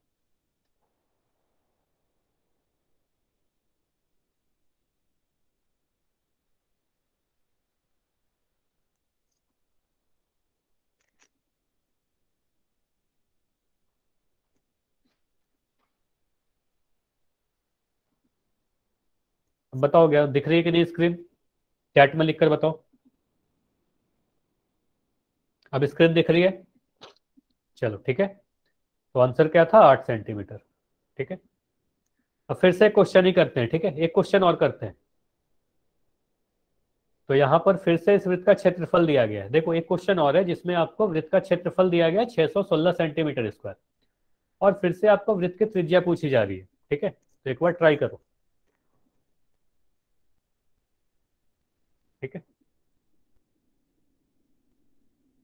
अब बताओ क्या दिख रही है कि नहीं स्क्रीन, चैट में लिखकर बताओ। अब स्क्रीन दिख रही है, चलो ठीक है। तो आंसर क्या था, 8 सेंटीमीटर, ठीक है। अब फिर से क्वेश्चन ही करते हैं, ठीक है, एक क्वेश्चन और करते हैं। तो यहाँ पर फिर से इस वृत्त का क्षेत्रफल दिया गया है, देखो एक क्वेश्चन और है जिसमें आपको वृत्त का क्षेत्रफल दिया गया है 616 सेंटीमीटर स्क्वायर, और फिर से आपको वृत्त की त्रिज्या पूछी जा रही है, ठीक है। तो एक बार ट्राई करो, ठीक है।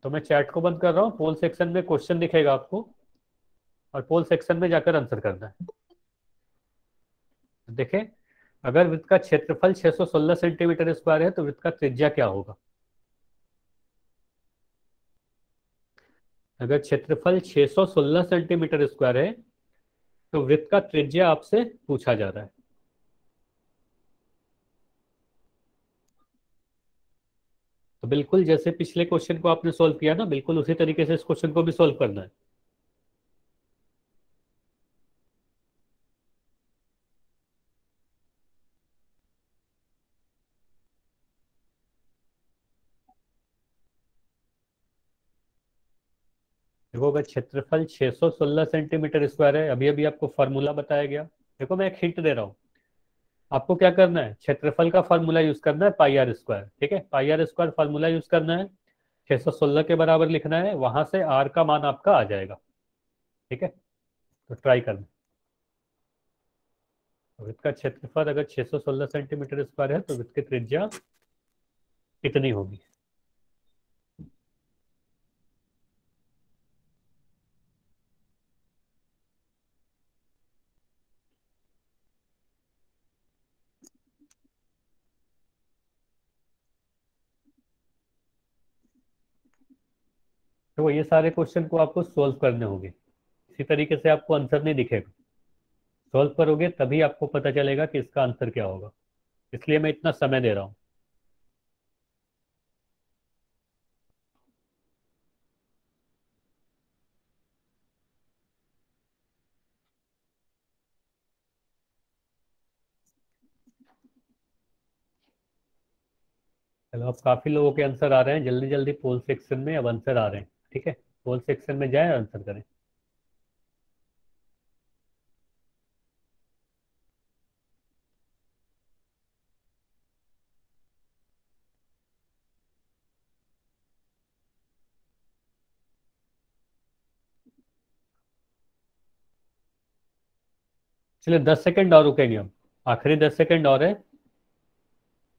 तो मैं चैट को बंद कर रहा हूँ, पोल सेक्शन में क्वेश्चन दिखेगा आपको, और पोल सेक्शन में जाकर आंसर करना है। देखें, अगर वृत्त का क्षेत्रफल 616 सेंटीमीटर स्क्वायर है तो वृत्त का त्रिज्या क्या होगा? अगर क्षेत्रफल 616 सेंटीमीटर स्क्वायर है तो वृत्त का त्रिज्या आपसे पूछा जा रहा है। तो बिल्कुल जैसे पिछले क्वेश्चन को आपने सोल्व किया ना, बिल्कुल उसी तरीके से इस क्वेश्चन को भी सोल्व करना है। देखो अगर क्षेत्रफल 616 सेंटीमीटर स्क्वायर है, अभी अभी आपको फॉर्मूला बताया गया। देखो मैं एक हिंट दे रहा हूँ, आपको क्या करना है, क्षेत्रफल का फॉर्मूला यूज करना है पाई आर स्क्वायर। ठीक है, pi R square formula use करना है, 616 के बराबर लिखना है, वहां से आर का मान आपका आ जाएगा। ठीक है, तो ट्राई करना। वृत्त का क्षेत्रफल अगर 616 सेंटीमीटर स्क्वायर है तो वृत्त की त्रिज्या कितनी होगी। तो ये सारे क्वेश्चन को आपको सोल्व करने होंगे, इसी तरीके से आपको आंसर नहीं दिखेगा। सोल्व करोगे तभी आपको पता चलेगा कि इसका आंसर क्या होगा, इसलिए मैं इतना समय दे रहा हूँ। चलो अब काफी लोगों के आंसर आ रहे हैं, जल्दी जल्दी पोल सेक्शन में अब आंसर आ रहे हैं। ठीक है, पोल सेक्शन में जाए आंसर करें। चलिए 10 सेकंड और रुकेंगे हम, आखिरी 10 सेकंड और है,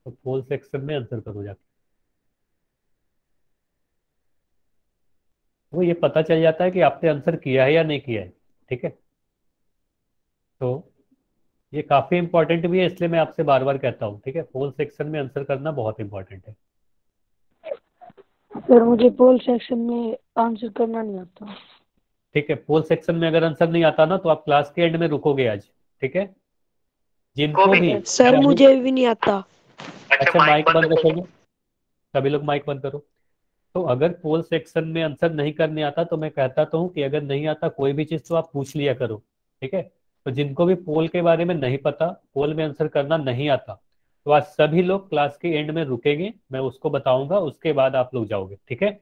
तो पोल सेक्शन में आंसर करो जाके। वो ये पता चल जाता है कि आपने आंसर किया है या नहीं किया है। ठीक है, तो ये काफी इंपॉर्टेंट भी है, इसलिए मैं आपसे बार बार कहता हूँ। ठीक है, पोल सेक्शन में आंसर करना बहुत इंपॉर्टेंट है। सर मुझे पोल सेक्शन में आंसर करना नहीं आता। ठीक है, पोल सेक्शन में अगर आंसर नहीं आता ना तो आप क्लास के एंड में रुकोगे आज। ठीक है, जिनको भी सर मुझे भी नहीं आता। अच्छा माइक बंद रखोगे, सभी लोग माइक बंद करो। तो अगर पोल सेक्शन में आंसर नहीं करने आता तो मैं कहता तो हूँ कि अगर नहीं आता कोई भी चीज तो आप पूछ लिया करो। ठीक है, तो जिनको भी पोल के बारे में नहीं पता, पोल में आंसर करना नहीं आता, तो आज सभी लोग क्लास के एंड में रुकेंगे, मैं उसको बताऊंगा, उसके बाद आप लोग जाओगे। ठीक है,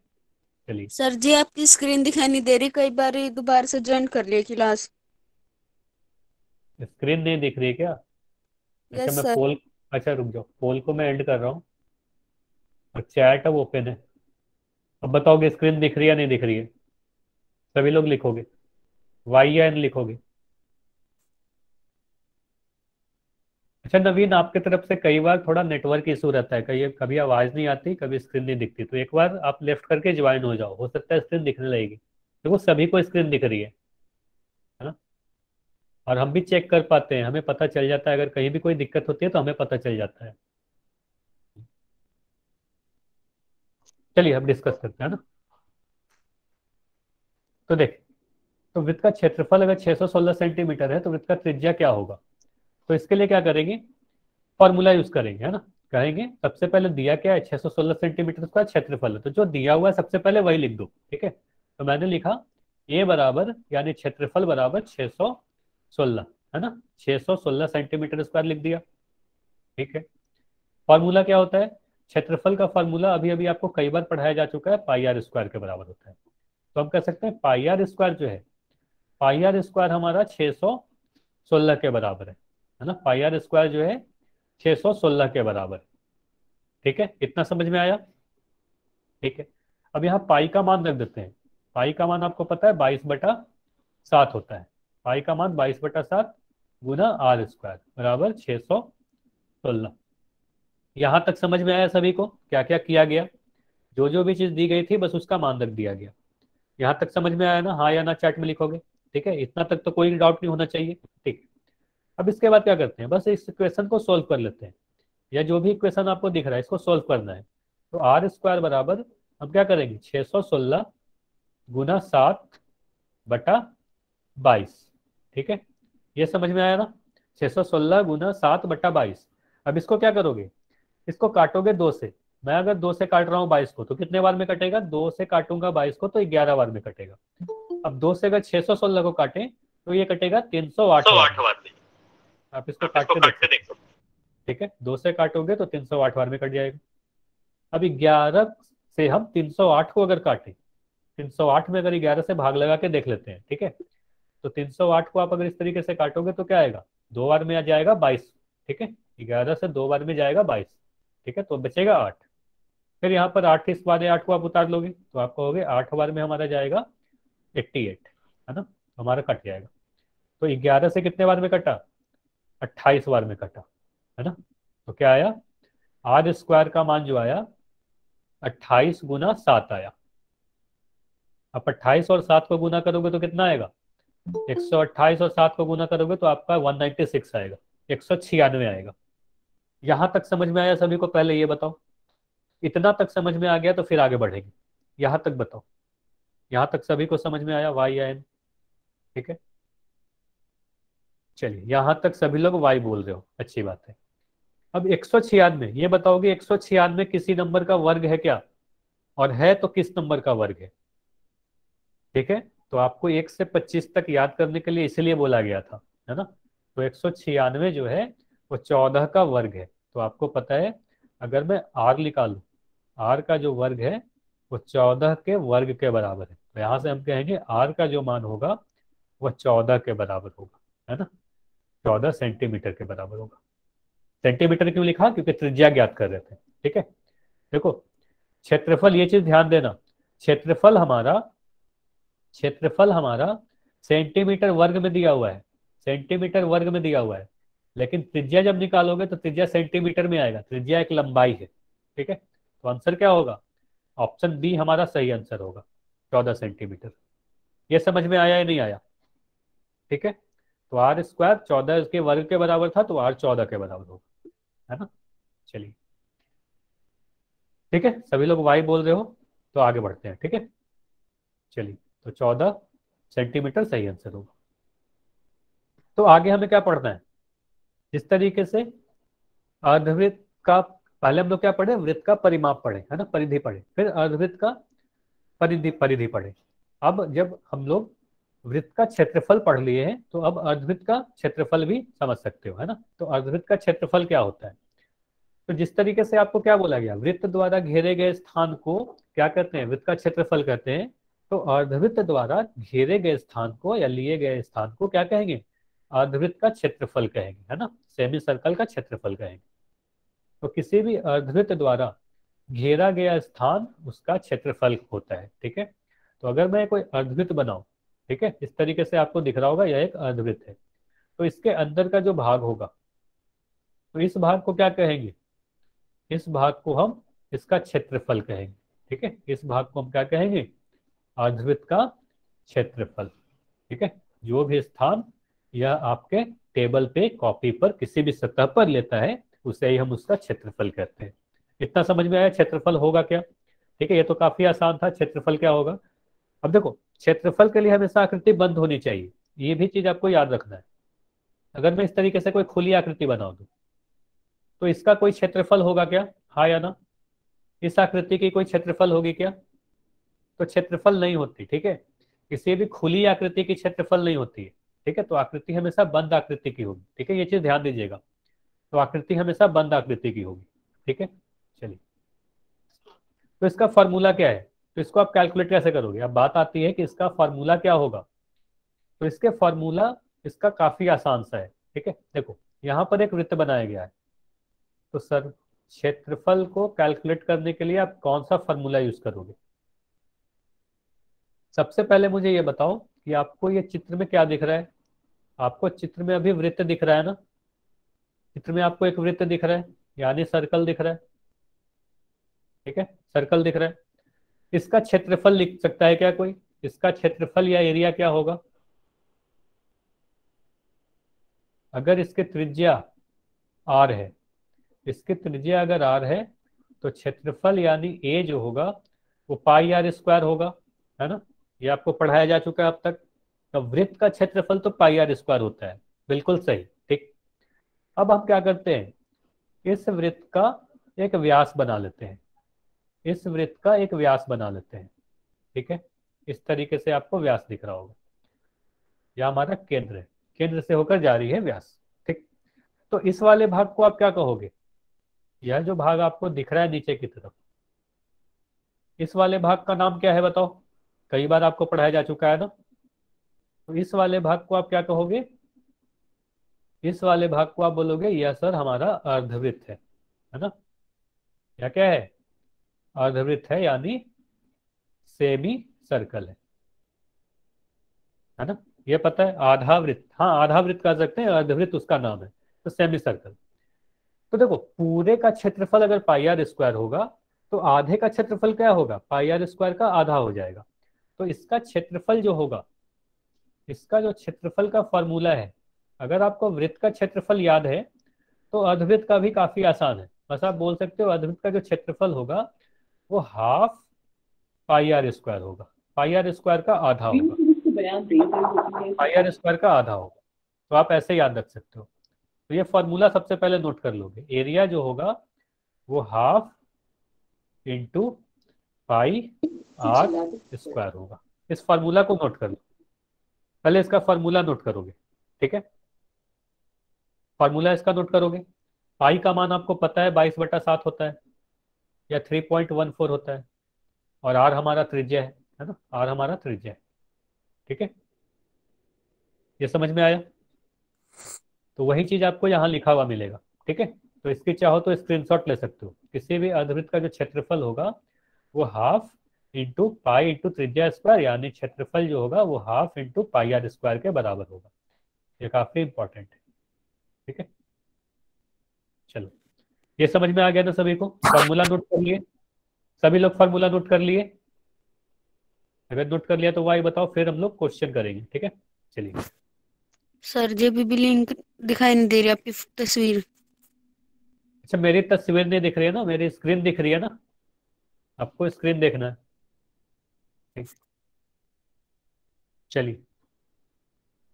चलिए। सर जी आपकी स्क्रीन दिखाई नहीं दे रही, कई बार दोबारा से ज्वाइन कर लिए क्लास। स्क्रीन नहीं दिख रही है क्या? अच्छा यस मैं सर। पोल, अच्छा रुक जाओ, पोल को मैं एंड कर रहा हूँ और चैट अब ओपन है। अब बताओगे स्क्रीन दिख रही है या नहीं दिख रही है? सभी लोग लिखोगे, वाई या एन लिखोगे। अच्छा नवीन, आपकी तरफ से कई बार थोड़ा नेटवर्क इशू रहता है, कहीं कभी आवाज नहीं आती, कभी स्क्रीन नहीं दिखती, तो एक बार आप लेफ्ट करके ज्वाइन हो जाओ, हो सकता है स्क्रीन दिखने लगेगी। देखो सभी को स्क्रीन दिख रही है ना, और हम भी चेक कर पाते हैं, हमें पता चल जाता है, अगर कहीं भी कोई दिक्कत होती है तो हमें पता चल जाता है। चलिए अब डिस्कस करते हैं ना। तो देख, तो वृत्त का क्षेत्रफल अगर 616 सेंटीमीटर है तो वृत्त का त्रिज्या क्या होगा। तो इसके लिए क्या करेंगे, फॉर्मूला यूज करेंगे, है ना। कहेंगे सबसे पहले दिया क्या है, 616 सेंटीमीटर का क्षेत्रफल है, तो जो दिया हुआ है सबसे पहले वही लिख दो। ठीक है, तो मैंने लिखा ए बराबर यानी क्षेत्रफल बराबर 616, है ना, 616 सेंटीमीटर स्क्वायर लिख दिया। ठीक है, फॉर्मूला क्या होता है, क्षेत्रफल का फॉर्मूला अभी अभी आपको कई बार पढ़ाया जा चुका है, पाई आर स्क्वायर के बराबर होता है। तो हम कह सकते हैं पाई आर स्क्वायर जो है, पाई आर स्क्वायर हमारा 616 के बराबर है ना, पाई आर स्क्वायर जो है 616 के बराबर। ठीक है, इतना समझ में आया। ठीक है, अब यहाँ पाई का मान रख देते हैं। पाई का मान आपको पता है 22/7 होता है, पाई का मान 22/7 गुना आर स्क्वायर बराबर 616। यहाँ तक समझ में आया सभी को क्या क्या किया गया, जो जो भी चीज दी गई थी बस उसका मान रख दिया गया। यहाँ तक समझ में आया ना, हाँ या ना चैट में लिखोगे। ठीक है, इतना तक तो कोई डाउट नहीं होना चाहिए। ठीक, अब इसके बाद क्या करते हैं, बस इस इक्वेशन को सोल्व कर लेते हैं, या जो भी इक्वेशन आपको दिख रहा है इसको सोल्व करना है। तो आर स्क्वायर बराबर हम क्या करेंगे, 616 गुना 7/22। ठीक है, ये समझ में आया ना? 616 गुना 7/22। अब इसको क्या करोगे, इसको काटोगे 2 से। मैं अगर 2 से काट रहा हूँ 22 को तो कितने बार में कटेगा, 2 से काटूंगा 22 को तो 11 बार में कटेगा। अब 2 से अगर 616 को काटें तो ये कटेगा 308 बार में। आप इसको काट के देखो। ठीक है, 2 से काटोगे तो 308 बार में कट जाएगा। अब 11 से हम 308 को अगर काटें, 308 में अगर 11 से भाग लगा के देख लेते हैं। ठीक है, तो 308 को आप अगर इस तरीके से काटोगे तो क्या आएगा, 2 बार में आ जाएगा 22। ठीक है, 11 से 2 बार में जाएगा 22। ठीक है, तो बचेगा 8। फिर यहाँ पर 8 इस वाले 8 को आप उतार लोगे तो आप कहोगे 8 बार में हमारा जाएगा 88, है ना, हमारा कट जाएगा। तो 11 से कितने बार में कटा, 28 बार में कटा, है ना। तो क्या आया, आर स्क्वायर का मान जो आया 28 गुना 7 आया। अब 28 और 7 को गुना करोगे तो कितना आएगा, 128 और 7 को गुना करोगे तो आपका 196 आएगा, 196 आएगा। यहां तक समझ में आया सभी को? पहले ये बताओ, इतना तक समझ में आ गया तो फिर आगे बढ़ेंगे। यहां तक बताओ, यहां तक सभी को समझ में आया, वाई या एन? ठीक है, चलिए यहां तक सभी लोग वाई बोल रहे हो, अच्छी बात है। अब 196 ये बताओगे, 196 किसी नंबर का वर्ग है क्या, और है तो किस नंबर का वर्ग है? ठीक है, तो आपको 1 से 25 तक याद करने के लिए इसलिए बोला गया था, है ना। तो 196 जो है वो 14 का वर्ग है। तो आपको पता है, अगर मैं आर निकालू, आर का जो वर्ग है वो 14 के वर्ग के बराबर है। तो यहां से हम कहेंगे आर का जो मान होगा वह 14 के बराबर होगा, है ना, 14 सेंटीमीटर के बराबर होगा। सेंटीमीटर क्यों लिखा, क्योंकि त्रिज्या ज्ञात कर रहे थे। ठीक है, देखो क्षेत्रफल, ये चीज ध्यान देना, क्षेत्रफल हमारा सेंटीमीटर वर्ग में दिया हुआ है, सेंटीमीटर वर्ग में दिया हुआ है। लेकिन त्रिज्या जब निकालोगे तो त्रिज्या सेंटीमीटर में आएगा, त्रिज्या एक लंबाई है। ठीक है, तो आंसर क्या होगा, ऑप्शन बी हमारा सही आंसर होगा, 14 सेंटीमीटर। ये समझ में आया या नहीं आया? ठीक है, तो आर स्क्वायर 14 के वर्ग के बराबर था तो आर 14 के बराबर होगा, है ना। चलिए ठीक है, सभी लोग वाई बोल रहे हो तो आगे बढ़ते हैं। ठीक है, चलिए, तो 14 सेंटीमीटर सही आंसर होगा। तो आगे हमें क्या पढ़ना है, जिस तरीके से अर्धवृत्त का, पहले हम लोग क्या पढ़े, वृत्त का परिमाप पढ़े, है ना, परिधि पढ़े, फिर अर्धवृत्त का परिधि परिधि पढ़े। अब जब हम लोग वृत्त का क्षेत्रफल पढ़ लिए हैं तो अब अर्धवृत्त का क्षेत्रफल भी समझ सकते हो, है ना। तो अर्धवृत्त का क्षेत्रफल क्या होता है, तो जिस तरीके से आपको क्या बोला गया, वृत्त द्वारा घेरे गए स्थान को क्या कहते हैं, वृत्त का क्षेत्रफल कहते हैं। तो अर्धवृत्त द्वारा घेरे गए स्थान को या लिए गए स्थान को क्या कहेंगे, अर्धवृत्त का क्षेत्रफल कहेंगे, है ना, सेमी सर्कल का क्षेत्रफल कहेंगे। तो किसी भी अर्धवृत्त द्वारा घेरा गया स्थान उसका क्षेत्रफल होता है। ठीक है, तो अगर मैं कोई अर्धवृत्त बनाऊं, ठीक है, इस तरीके से आपको दिख रहा होगा यह एक अर्धवृत्त है, तो इसके अंदर का जो भाग होगा तो इस भाग को क्या कहेंगे, इस भाग को हम इसका क्षेत्रफल कहेंगे। ठीक है, इस भाग को हम क्या कहेंगे, अर्धवृत्त का क्षेत्रफल। ठीक है, जो भी स्थान यह आपके टेबल पे, कॉपी पर, किसी भी सतह पर लेता है उसे ही हम उसका क्षेत्रफल कहते हैं। इतना समझ में आया क्षेत्रफल होगा क्या? ठीक है, ये तो काफी आसान था, क्षेत्रफल क्या होगा। अब देखो, क्षेत्रफल के लिए हमेशा आकृति बंद होनी चाहिए, ये भी चीज आपको याद रखना है। अगर मैं इस तरीके से कोई खुली आकृति बना दूं तो इसका कोई क्षेत्रफल होगा क्या, हाँ या ना? इस आकृति की कोई क्षेत्रफल होगी क्या? तो क्षेत्रफल नहीं होती। ठीक है, किसी भी खुली आकृति की क्षेत्रफल नहीं होती है। ठीक है, तो आकृति हमेशा बंद आकृति की होगी। ठीक है, ये चीज ध्यान दीजिएगा, तो आकृति हमेशा बंद आकृति की होगी। ठीक है, चलिए, तो इसका फॉर्मूला क्या है, तो इसको आप कैलकुलेट कैसे करोगे। अब बात आती है कि इसका फॉर्मूला क्या होगा, तो इसके फॉर्मूला इसका काफी आसान सा है। ठीक है, देखो यहाँ पर एक वृत्त बनाया गया है, तो सर क्षेत्रफल को कैलकुलेट करने के लिए आप कौन सा फॉर्मूला यूज करोगे। सबसे पहले मुझे ये बताओ कि आपको ये चित्र में क्या दिख रहा है, आपको चित्र में अभी वृत्त दिख रहा है ना, चित्र में आपको एक वृत्त दिख रहा है, यानी सर्कल दिख रहा है। ठीक है, सर्कल दिख रहा है, इसका क्षेत्रफल लिख सकता है क्या कोई, इसका क्षेत्रफल या एरिया क्या होगा। अगर इसकी त्रिज्या आर है, इसकी त्रिज्या अगर आर है तो क्षेत्रफल यानी ए जो होगा वो पाई आर स्क्वायर होगा, है ना। ये आपको पढ़ाया जा चुका है अब तक। तो वृत्त का क्षेत्रफल तो पाई आर स्क्वायर होता है, बिल्कुल सही, ठीक। अब हम क्या करते हैं, इस वृत्त का एक व्यास बना लेते हैं, इस वृत्त का एक व्यास बना लेते हैं, ठीक है। इस तरीके से आपको व्यास दिख रहा होगा, यह हमारा केंद्र है, केंद्र से होकर जा रही है व्यास, ठीक। तो इस वाले भाग को आप क्या कहोगे, यह जो भाग आपको दिख रहा है नीचे की तरफ, इस वाले भाग का नाम क्या है बताओ, कई बार आपको पढ़ाया जा चुका है ना। तो इस वाले भाग को आप क्या कहोगे, इस वाले भाग को आप बोलोगे यह सर हमारा अर्धवृत्त है ना। यह क्या है, अर्धवृत्त है, यानी सेमी सर्कल है ना। ये पता है, आधा वृत्त, हाँ आधा वृत्त कह सकते हैं, अर्धवृत्त उसका नाम है, तो सेमी सर्कल। तो देखो पूरे का क्षेत्रफल अगर पाई आर स्क्वायर होगा तो आधे का क्षेत्रफल क्या होगा, पाई आर स्क्वायर का आधा हो जाएगा। तो इसका क्षेत्रफल जो होगा, इसका जो क्षेत्रफल का फॉर्मूला है, अगर आपको वृत्त का क्षेत्रफल याद है तो अर्धवृत्त का भी काफी आसान है। बस आप बोल सकते हो अर्धवृत्त का जो क्षेत्रफल होगा वो हाफ पाई आर स्क्वायर होगा, पाई आर स्क्वायर का आधा होगा, पाई आर स्क्वायर का आधा होगा। तो आप ऐसे याद रख सकते हो। तो ये फॉर्मूला सबसे पहले नोट कर लोगे, एरिया जो होगा वो half into pi R square होगा। इस फॉर्मूला को नोट कर लो, पहले इसका फॉर्मूला नोट करोगे, ठीक है। फॉर्मूला इसका नोट करोगे, पाई का मान आपको पता है 22/7 होता है या 3.14 होता है, और आर हमारा त्रिज्या है ना, आर हमारा त्रिज्या है, ठीक है। ये समझ में आया। तो वही चीज आपको यहाँ लिखा हुआ मिलेगा, ठीक है। तो इसकी चाहो तो स्क्रीनशॉट ले सकते हो। किसी भी अर्धवृत्त का जो क्षेत्रफल होगा वो हाफ इंटू पाई इंटू त्रिज्या स्क्वायर, यानी क्षेत्रफल जो होगा वो half into pi R square के बराबर होगा। ये काफी इंपॉर्टेंट है, ठीक है। चलो ये समझ में आ गया ना सभी को, फॉर्मूला नोट कर लिए सभी लोग, फॉर्मूला नोट कर लिए, अगर नोट कर लिया तो वाई बताओ, फिर हम लोग क्वेश्चन करेंगे, ठीक है। चलिए सर जेबीबी लिंक दिखाई नहीं दे रही आपकी तस्वीर। अच्छा, मेरी तस्वीर नहीं दिख रही है ना, मेरी स्क्रीन दिख रही है ना, आपको स्क्रीन देखना है, ठीक। चलिए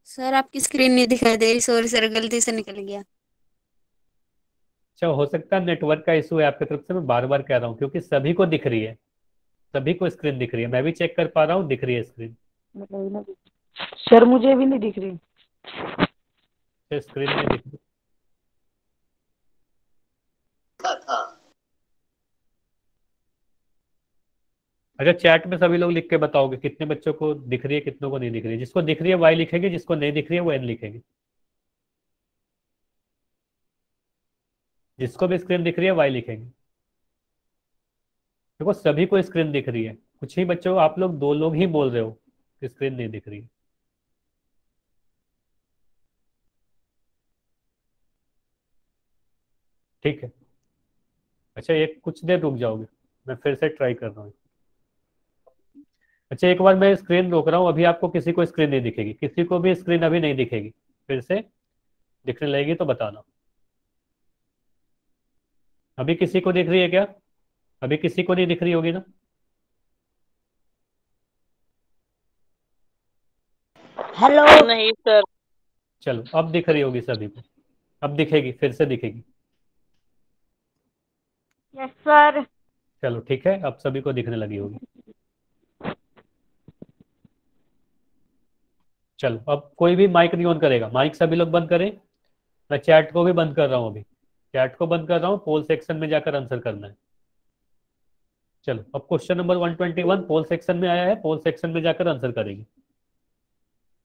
सर आपकी स्क्रीन नहीं दिखाई दे रही, सॉरी सर गलती से निकल गया। अच्छा, हो सकता है नेटवर्क का इशू है आपकी तरफ से, मैं बार बार कह रहा हूँ, क्योंकि सभी को दिख रही है, सभी को स्क्रीन दिख रही है, मैं भी चेक कर पा रहा हूँ, दिख रही है स्क्रीन। सर मुझे भी नहीं दिख रही। स्क्रीन नहीं दिख रही। अच्छा, चैट में सभी लोग लिख के बताओगे कितने बच्चों को दिख रही है, कितनों को नहीं दिख रही है। जिसको दिख रही है वाई लिखेंगे, जिसको नहीं दिख रही है वो एन लिखेंगे। जिसको भी स्क्रीन दिख रही है वाई लिखेंगे। देखो सभी को स्क्रीन दिख रही है, कुछ ही बच्चों, आप लोग 2 लोग ही बोल रहे हो कि स्क्रीन नहीं दिख रही है। ठीक है, अच्छा एक कुछ देर रुक जाओगे, मैं फिर से ट्राई कर रहा हूँ। अच्छा एक बार मैं स्क्रीन रोक रहा हूँ, अभी आपको किसी को स्क्रीन नहीं दिखेगी, किसी को भी स्क्रीन अभी नहीं दिखेगी, फिर से दिखने लगेगी तो बताना। अभी किसी को दिख रही है क्या, अभी किसी को नहीं दिख रही होगी ना। हेलो। नहीं सर। चलो अब दिख रही होगी सभी को, अब दिखेगी, फिर से दिखेगी। Yes sir. चलो ठीक है, अब सभी को दिखने लगी होगी। चलो अब कोई भी माइक नहीं ऑन करेगा, माइक सभी लोग बंद करें। मैं चैट को भी बंद कर रहा हूँ, अभी चैट को बंद कर रहा हूँ, पोल सेक्शन में जाकर आंसर करना है। चलो अब क्वेश्चन नंबर 121 पोल सेक्शन में आया है, पोल सेक्शन में जाकर आंसर करेंगे।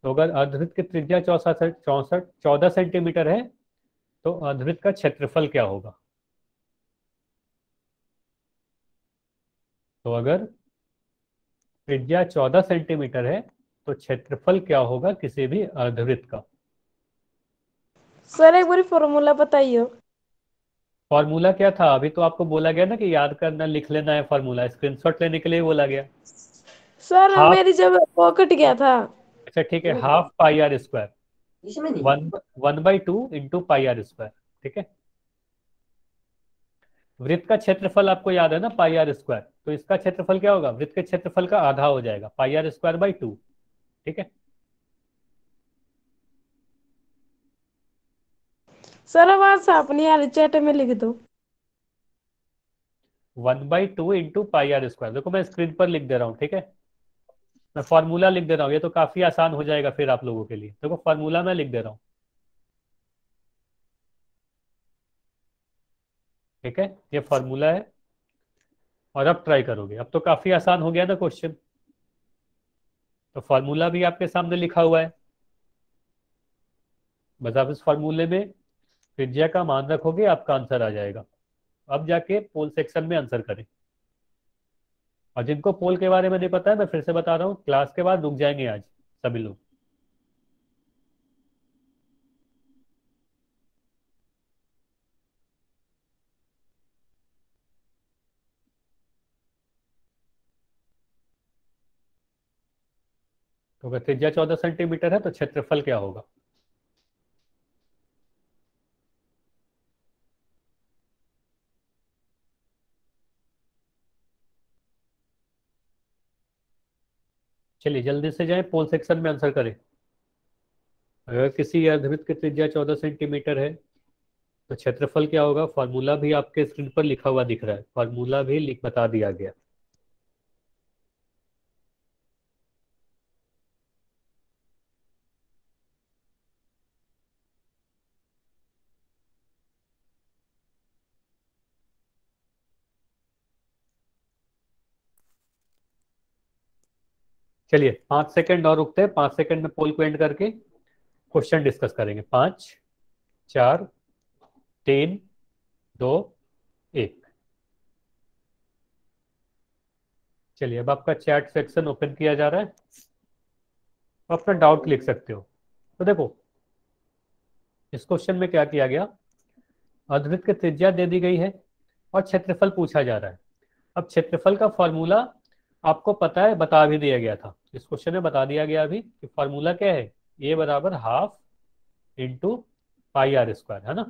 तो अगर अर्धवृत्त की त्रिज्या 14 सेंटीमीटर है तो अर्धवृत्त का क्षेत्रफल क्या होगा। तो अगर त्रिज्या 14 सेंटीमीटर है तो क्षेत्रफल क्या होगा किसी भी अर्धवृत्त का। सर एक बार फॉर्मूला बताइए। फॉर्मूला क्या था, अभी तो आपको बोला गया ना कि याद करना, लिख लेना है फॉर्मूला, स्क्रीनशॉट लेने के लिए बोला गया। सर हाफ, मेरी जब वो कट गया था। अच्छा ठीक है, half pi R square 1/2 into pi R square, ठीक है। वृत्त का क्षेत्रफल आपको याद है ना, पाई आर स्क्वायर, तो इसका क्षेत्रफल क्या होगा, वृत्त के क्षेत्रफल का आधा हो जाएगा, पाई आर स्क्वायर बाई 2। ठीक है, सर आवाज साफ नहीं आ रही, चैट में लिख दो। 1/2 इंटू पाई आर स्क्वायर। देखो मैं स्क्रीन पर लिख दे रहा हूँ, ठीक है, मैं फॉर्मूला लिख दे रहा हूँ, ये तो काफी आसान हो जाएगा फिर आप लोगों के लिए। देखो फॉर्मूला मैं लिख दे रहा हूँ, ठीक है, ये फॉर्मूला है। और अब ट्राई करोगे, अब तो काफी आसान हो गया ना क्वेश्चन। तो फॉर्मूला भी आपके सामने लिखा हुआ है, बस आप इस फॉर्मूले में त्रिज्या का मान रखोगे, आपका आंसर आ जाएगा। अब जाके पोल सेक्शन में आंसर करें। और जिनको पोल के बारे में नहीं पता है, मैं फिर से बता रहा हूँ, क्लास के बाद रुक जाएंगे आज सभी लोग। तो अगर त्रिज्या 14 सेंटीमीटर है तो क्षेत्रफल क्या होगा। चलिए जल्दी से जाएं, पोल सेक्शन में आंसर करें। अगर किसी अर्धवृत्त की त्रिज्या 14 सेंटीमीटर है तो क्षेत्रफल क्या होगा। फॉर्मूला भी आपके स्क्रीन पर लिखा हुआ दिख रहा है, फॉर्मूला भी लिख बता दिया गया। चलिए 5 सेकंड और रुकते हैं, 5 सेकंड में पोल को एंड करके क्वेश्चन डिस्कस करेंगे। 5, 4, 3, 2, 1। चलिए अब आपका चैट सेक्शन ओपन किया जा रहा है, तो अपना डाउट लिख सकते हो। तो देखो इस क्वेश्चन में क्या किया गया, अर्धवृत्त की त्रिज्या दे दी गई है और क्षेत्रफल पूछा जा रहा है। अब क्षेत्रफल का फॉर्मूला आपको पता है, बता भी दिया गया था इस क्वेश्चन में, बता दिया गया अभी कि फॉर्मूला क्या है, ए बराबर half into pi R square, है ना।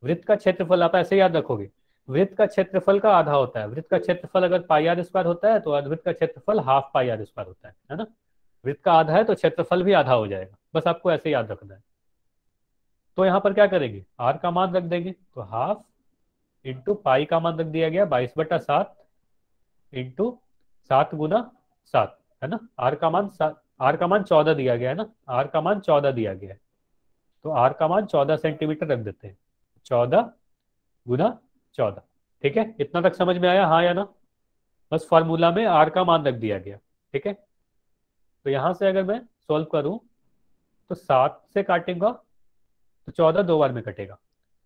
वृत्त का क्षेत्रफल आप ऐसे याद रखोगे, वृत्त का क्षेत्रफल का आधा होता है। वृत्त का क्षेत्रफल अगर पाई आर स्क्वायर होता है तो अर्धवृत्त का क्षेत्रफल हाफ पाई आर स्क्वायर होता है ना। वृत्त का आधा है तो क्षेत्रफल भी आधा हो जाएगा, बस आपको ऐसे याद रखना है। तो यहाँ पर क्या करेंगे, आर का मान रख देंगे, तो हाफ इंटू पाई का मान रख दिया गया 22/7 इंटू 7 × 7, है ना। आर का मान 14 दिया गया है ना, आर का मान 14 दिया गया है, तो आर का मान 14 सेंटीमीटर रख देते हैं, 14 × 14। ठीक है, इतना तक समझ में आया, हाँ या ना। बस फॉर्मूला में आर का मान रख दिया गया। ठीक है, तो यहां से अगर मैं सॉल्व करूं तो 7 से काटेगा तो 14 दो बार में कटेगा,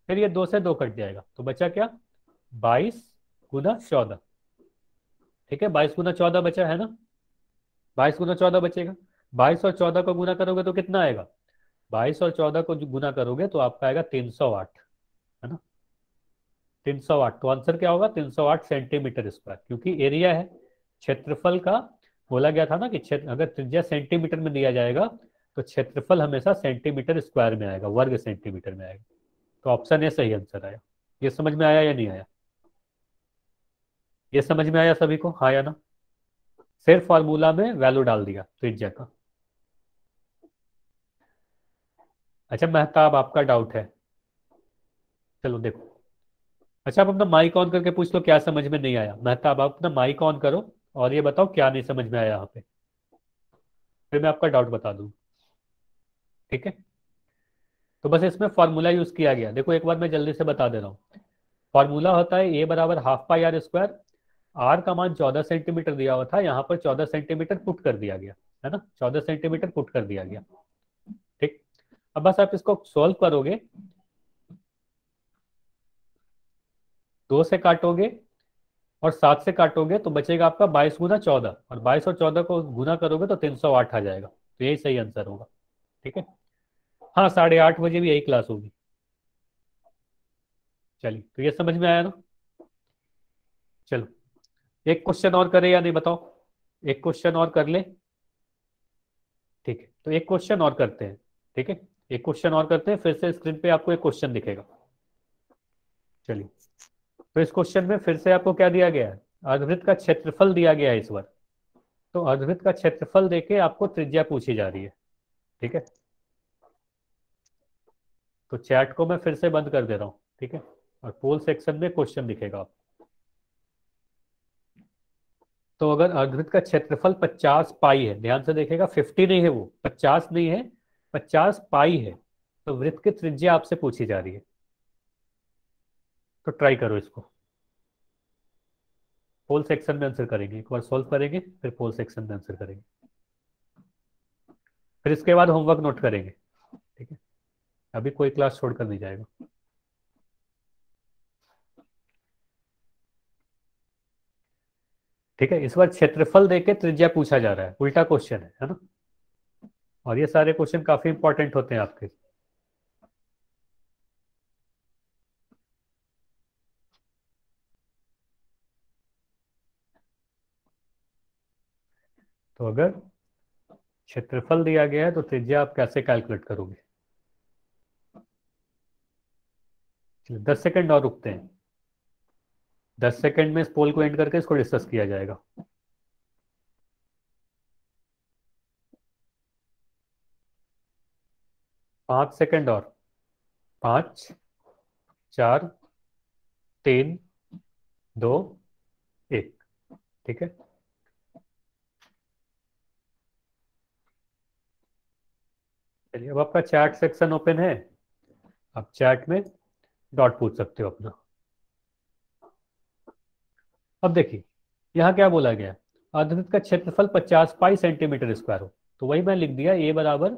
फिर ये 2 से 2 कट जाएगा, तो बचा क्या, 22 × 14। ठीक है, 22 × 14 बचा है ना, 22 × 14 बचेगा। 22 और 14 को गुना करोगे तो कितना आएगा, 22 और 14 को जो गुना करोगे तो आपका आएगा 308, है ना, 308। तो आंसर क्या होगा, 308 सेंटीमीटर स्क्वायर, क्योंकि एरिया है। क्षेत्रफल का बोला गया था ना कि क्षेत्र अगर त्रिज्या सेंटीमीटर में दिया जाएगा तो क्षेत्रफल हमेशा सेंटीमीटर स्क्वायर में आएगा, वर्ग सेंटीमीटर में आएगा। तो ऑप्शन ए सही आंसर आया। ये समझ में आया या नहीं आया, ये समझ में आया सभी को, हाँ या ना। सिर्फ फॉर्मूला में वैल्यू डाल दिया त्रिज्या का। अच्छा मेहताब आपका डाउट है, चलो देखो। अच्छा आप अपना माइक ऑन करके पूछ लो क्या समझ में नहीं आया। मेहताब आप अपना माइक ऑन करो और ये बताओ क्या नहीं समझ में आया यहाँ पे, फिर मैं आपका डाउट बता दूँ। ठीक है, तो बस इसमें फॉर्मूला यूज किया गया। देखो एक बार मैं जल्दी से बता दे रहा हूँ, फॉर्मूला होता है ए बराबर half pi R square. R का मान 14 सेंटीमीटर दिया हुआ था, यहाँ पर 14 सेंटीमीटर पुट कर दिया गया, है ना, 14 सेंटीमीटर पुट कर दिया गया। ठीक, अब बस आप इसको सॉल्व करोगे, 2 से काटोगे और 7 से काटोगे तो बचेगा आपका 22 × 14, और 22 और 14 को गुना करोगे तो 308 आ जाएगा, तो यही सही आंसर होगा। ठीक है, हाँ 8:30 बजे भी यही क्लास होगी। चलिए तो ये समझ में आया ना। चलो एक क्वेश्चन और करें या नहीं बताओ, एक क्वेश्चन और कर ले। ठीक है, तो एक क्वेश्चन और करते हैं। ठीक है, एक क्वेश्चन और करते हैं, फिर से स्क्रीन पे आपको एक क्वेश्चन दिखेगा। चलिए तो इस क्वेश्चन में फिर से आपको क्या दिया गया है, अर्धवृत्त का क्षेत्रफल दिया गया है इस बार। तो अर्धवृत्त का क्षेत्रफल देके आपको त्रिज्या पूछी जा रही है। ठीक है, तो चैट को मैं फिर से बंद कर दे रहा हूँ। ठीक है, और पोल सेक्शन में क्वेश्चन दिखेगा आपको। तो अगर अर्धवृत्त का क्षेत्रफल 50 पाई है, ध्यान से देखेगा, 50 नहीं है, वो 50 नहीं है, 50 पाई है, तो वृत्त की त्रिज्या आपसे पूछी जा रही है। तो ट्राई करो इसको, पोल सेक्शन में आंसर करेंगे, एक बार सॉल्व करेंगे, फिर पोल सेक्शन में आंसर करेंगे, फिर इसके बाद होमवर्क नोट करेंगे। ठीक है, अभी कोई क्लास छोड़कर नहीं जाएगा। ठीक है, इस बार क्षेत्रफल देके त्रिज्या पूछा जा रहा है, उल्टा क्वेश्चन है ना। और ये सारे क्वेश्चन काफी इंपॉर्टेंट होते हैं आपके। तो अगर क्षेत्रफल दिया गया है तो त्रिज्या आप कैसे कैलकुलेट करोगे? 10 सेकंड और रुकते हैं, 10 सेकंड में इस पोल को एंड करके इसको डिस्कस किया जाएगा। पांच सेकंड और, 5 4 3 2 1। ठीक है, चलिए अब आपका चैट सेक्शन ओपन है, आप चैट में डॉट पूछ सकते हो अपना। अब देखिए यहाँ क्या बोला गया, अर्धवृत्त का क्षेत्रफल 50 पाई सेंटीमीटर स्क्वायर हो, तो वही मैं लिख दिया, ए बराबर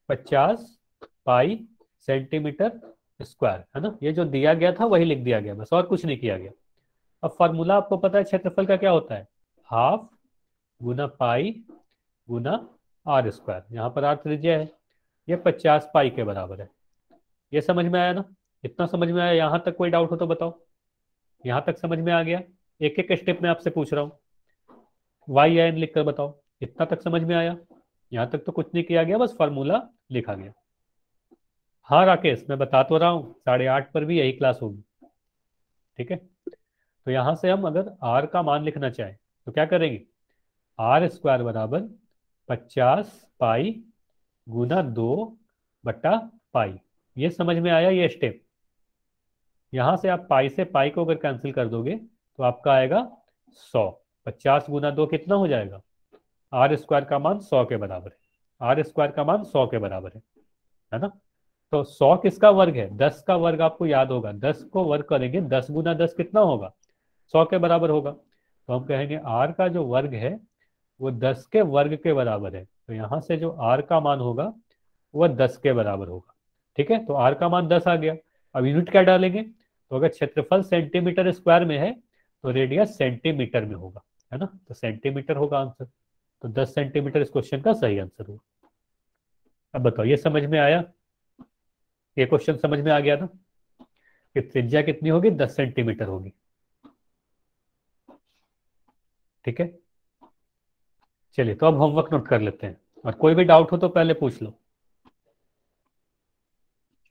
50 पाई सेंटीमीटर स्क्वायर, है ना। ये जो दिया गया था वही लिख दिया गया, बस और कुछ नहीं किया गया। अब फार्मूला आपको पता है क्षेत्रफल का क्या होता है, हाफ गुना पाई गुना आर स्क्वायर। यहाँ पर आर त्रिज्या है, ये 50 पाई के बराबर है। ये समझ में आया ना, इतना समझ में आया? यहाँ तक कोई डाउट हो तो बताओ, यहाँ तक समझ में आ गया? एक एक स्टेप में आपसे पूछ रहा हूँ, वाई एन लिख कर बताओ, इतना तक समझ में आया? यहाँ तक तो कुछ नहीं किया गया, बस फार्मूला लिखा गया। हाँ राकेश, मैं बता तो रहा हूँ 8:30 पर भी यही क्लास होगी। ठीक है, तो यहाँ से हम अगर आर का मान लिखना चाहें तो क्या करेंगे, आर स्क्वायर बराबर 50 पाई गुना 2/पाई। ये समझ में आया ये स्टेप? यहाँ से आप पाई से पाई को अगर कैंसिल कर दोगे तो आपका आएगा 100। 50 गुना 2 कितना हो जाएगा, आर स्क्वायर का मान 100 के बराबर है, आर स्क्वायर का मान 100 के बराबर है ना। तो 100 किसका वर्ग है, 10 का वर्ग आपको याद होगा, 10 को वर्ग करेंगे, 10 गुना 10 कितना होगा, 100 के बराबर होगा। तो हम कहेंगे आर का जो वर्ग है वो 10 के वर्ग के बराबर है, तो यहाँ से जो आर का मान होगा वह 10 के बराबर होगा। ठीक है, तो आर का मान 10 आ गया। अब यूनिट क्या डालेंगे, तो अगर क्षेत्रफल सेंटीमीटर स्क्वायर में है तो रेडियस सेंटीमीटर में होगा, है ना, तो सेंटीमीटर होगा आंसर। तो 10 सेंटीमीटर इस क्वेश्चन का सही आंसर होगा। अब बताओ ये समझ में आया, ये क्वेश्चन समझ में आ गया ना कि त्रिज्या कितनी होगी, 10 सेंटीमीटर होगी। ठीक है, चलिए तो अब होमवर्क नोट कर लेते हैं, और कोई भी डाउट हो तो पहले पूछ लो।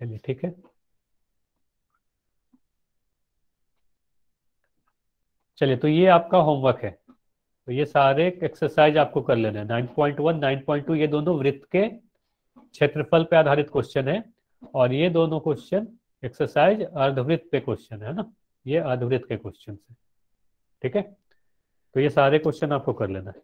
चलिए ठीक है, चलिए तो ये आपका होमवर्क है। तो ये सारे एक्सरसाइज आपको कर लेना है। 9.1 9.2 ये दोनों वृत्त के क्षेत्रफल पे आधारित क्वेश्चन है, और ये दोनों क्वेश्चन एक्सरसाइज अर्धवृत्त पे क्वेश्चन है ना, ये अर्धवृत्त के क्वेश्चन है। ठीक है, तो ये सारे क्वेश्चन आपको कर लेना है।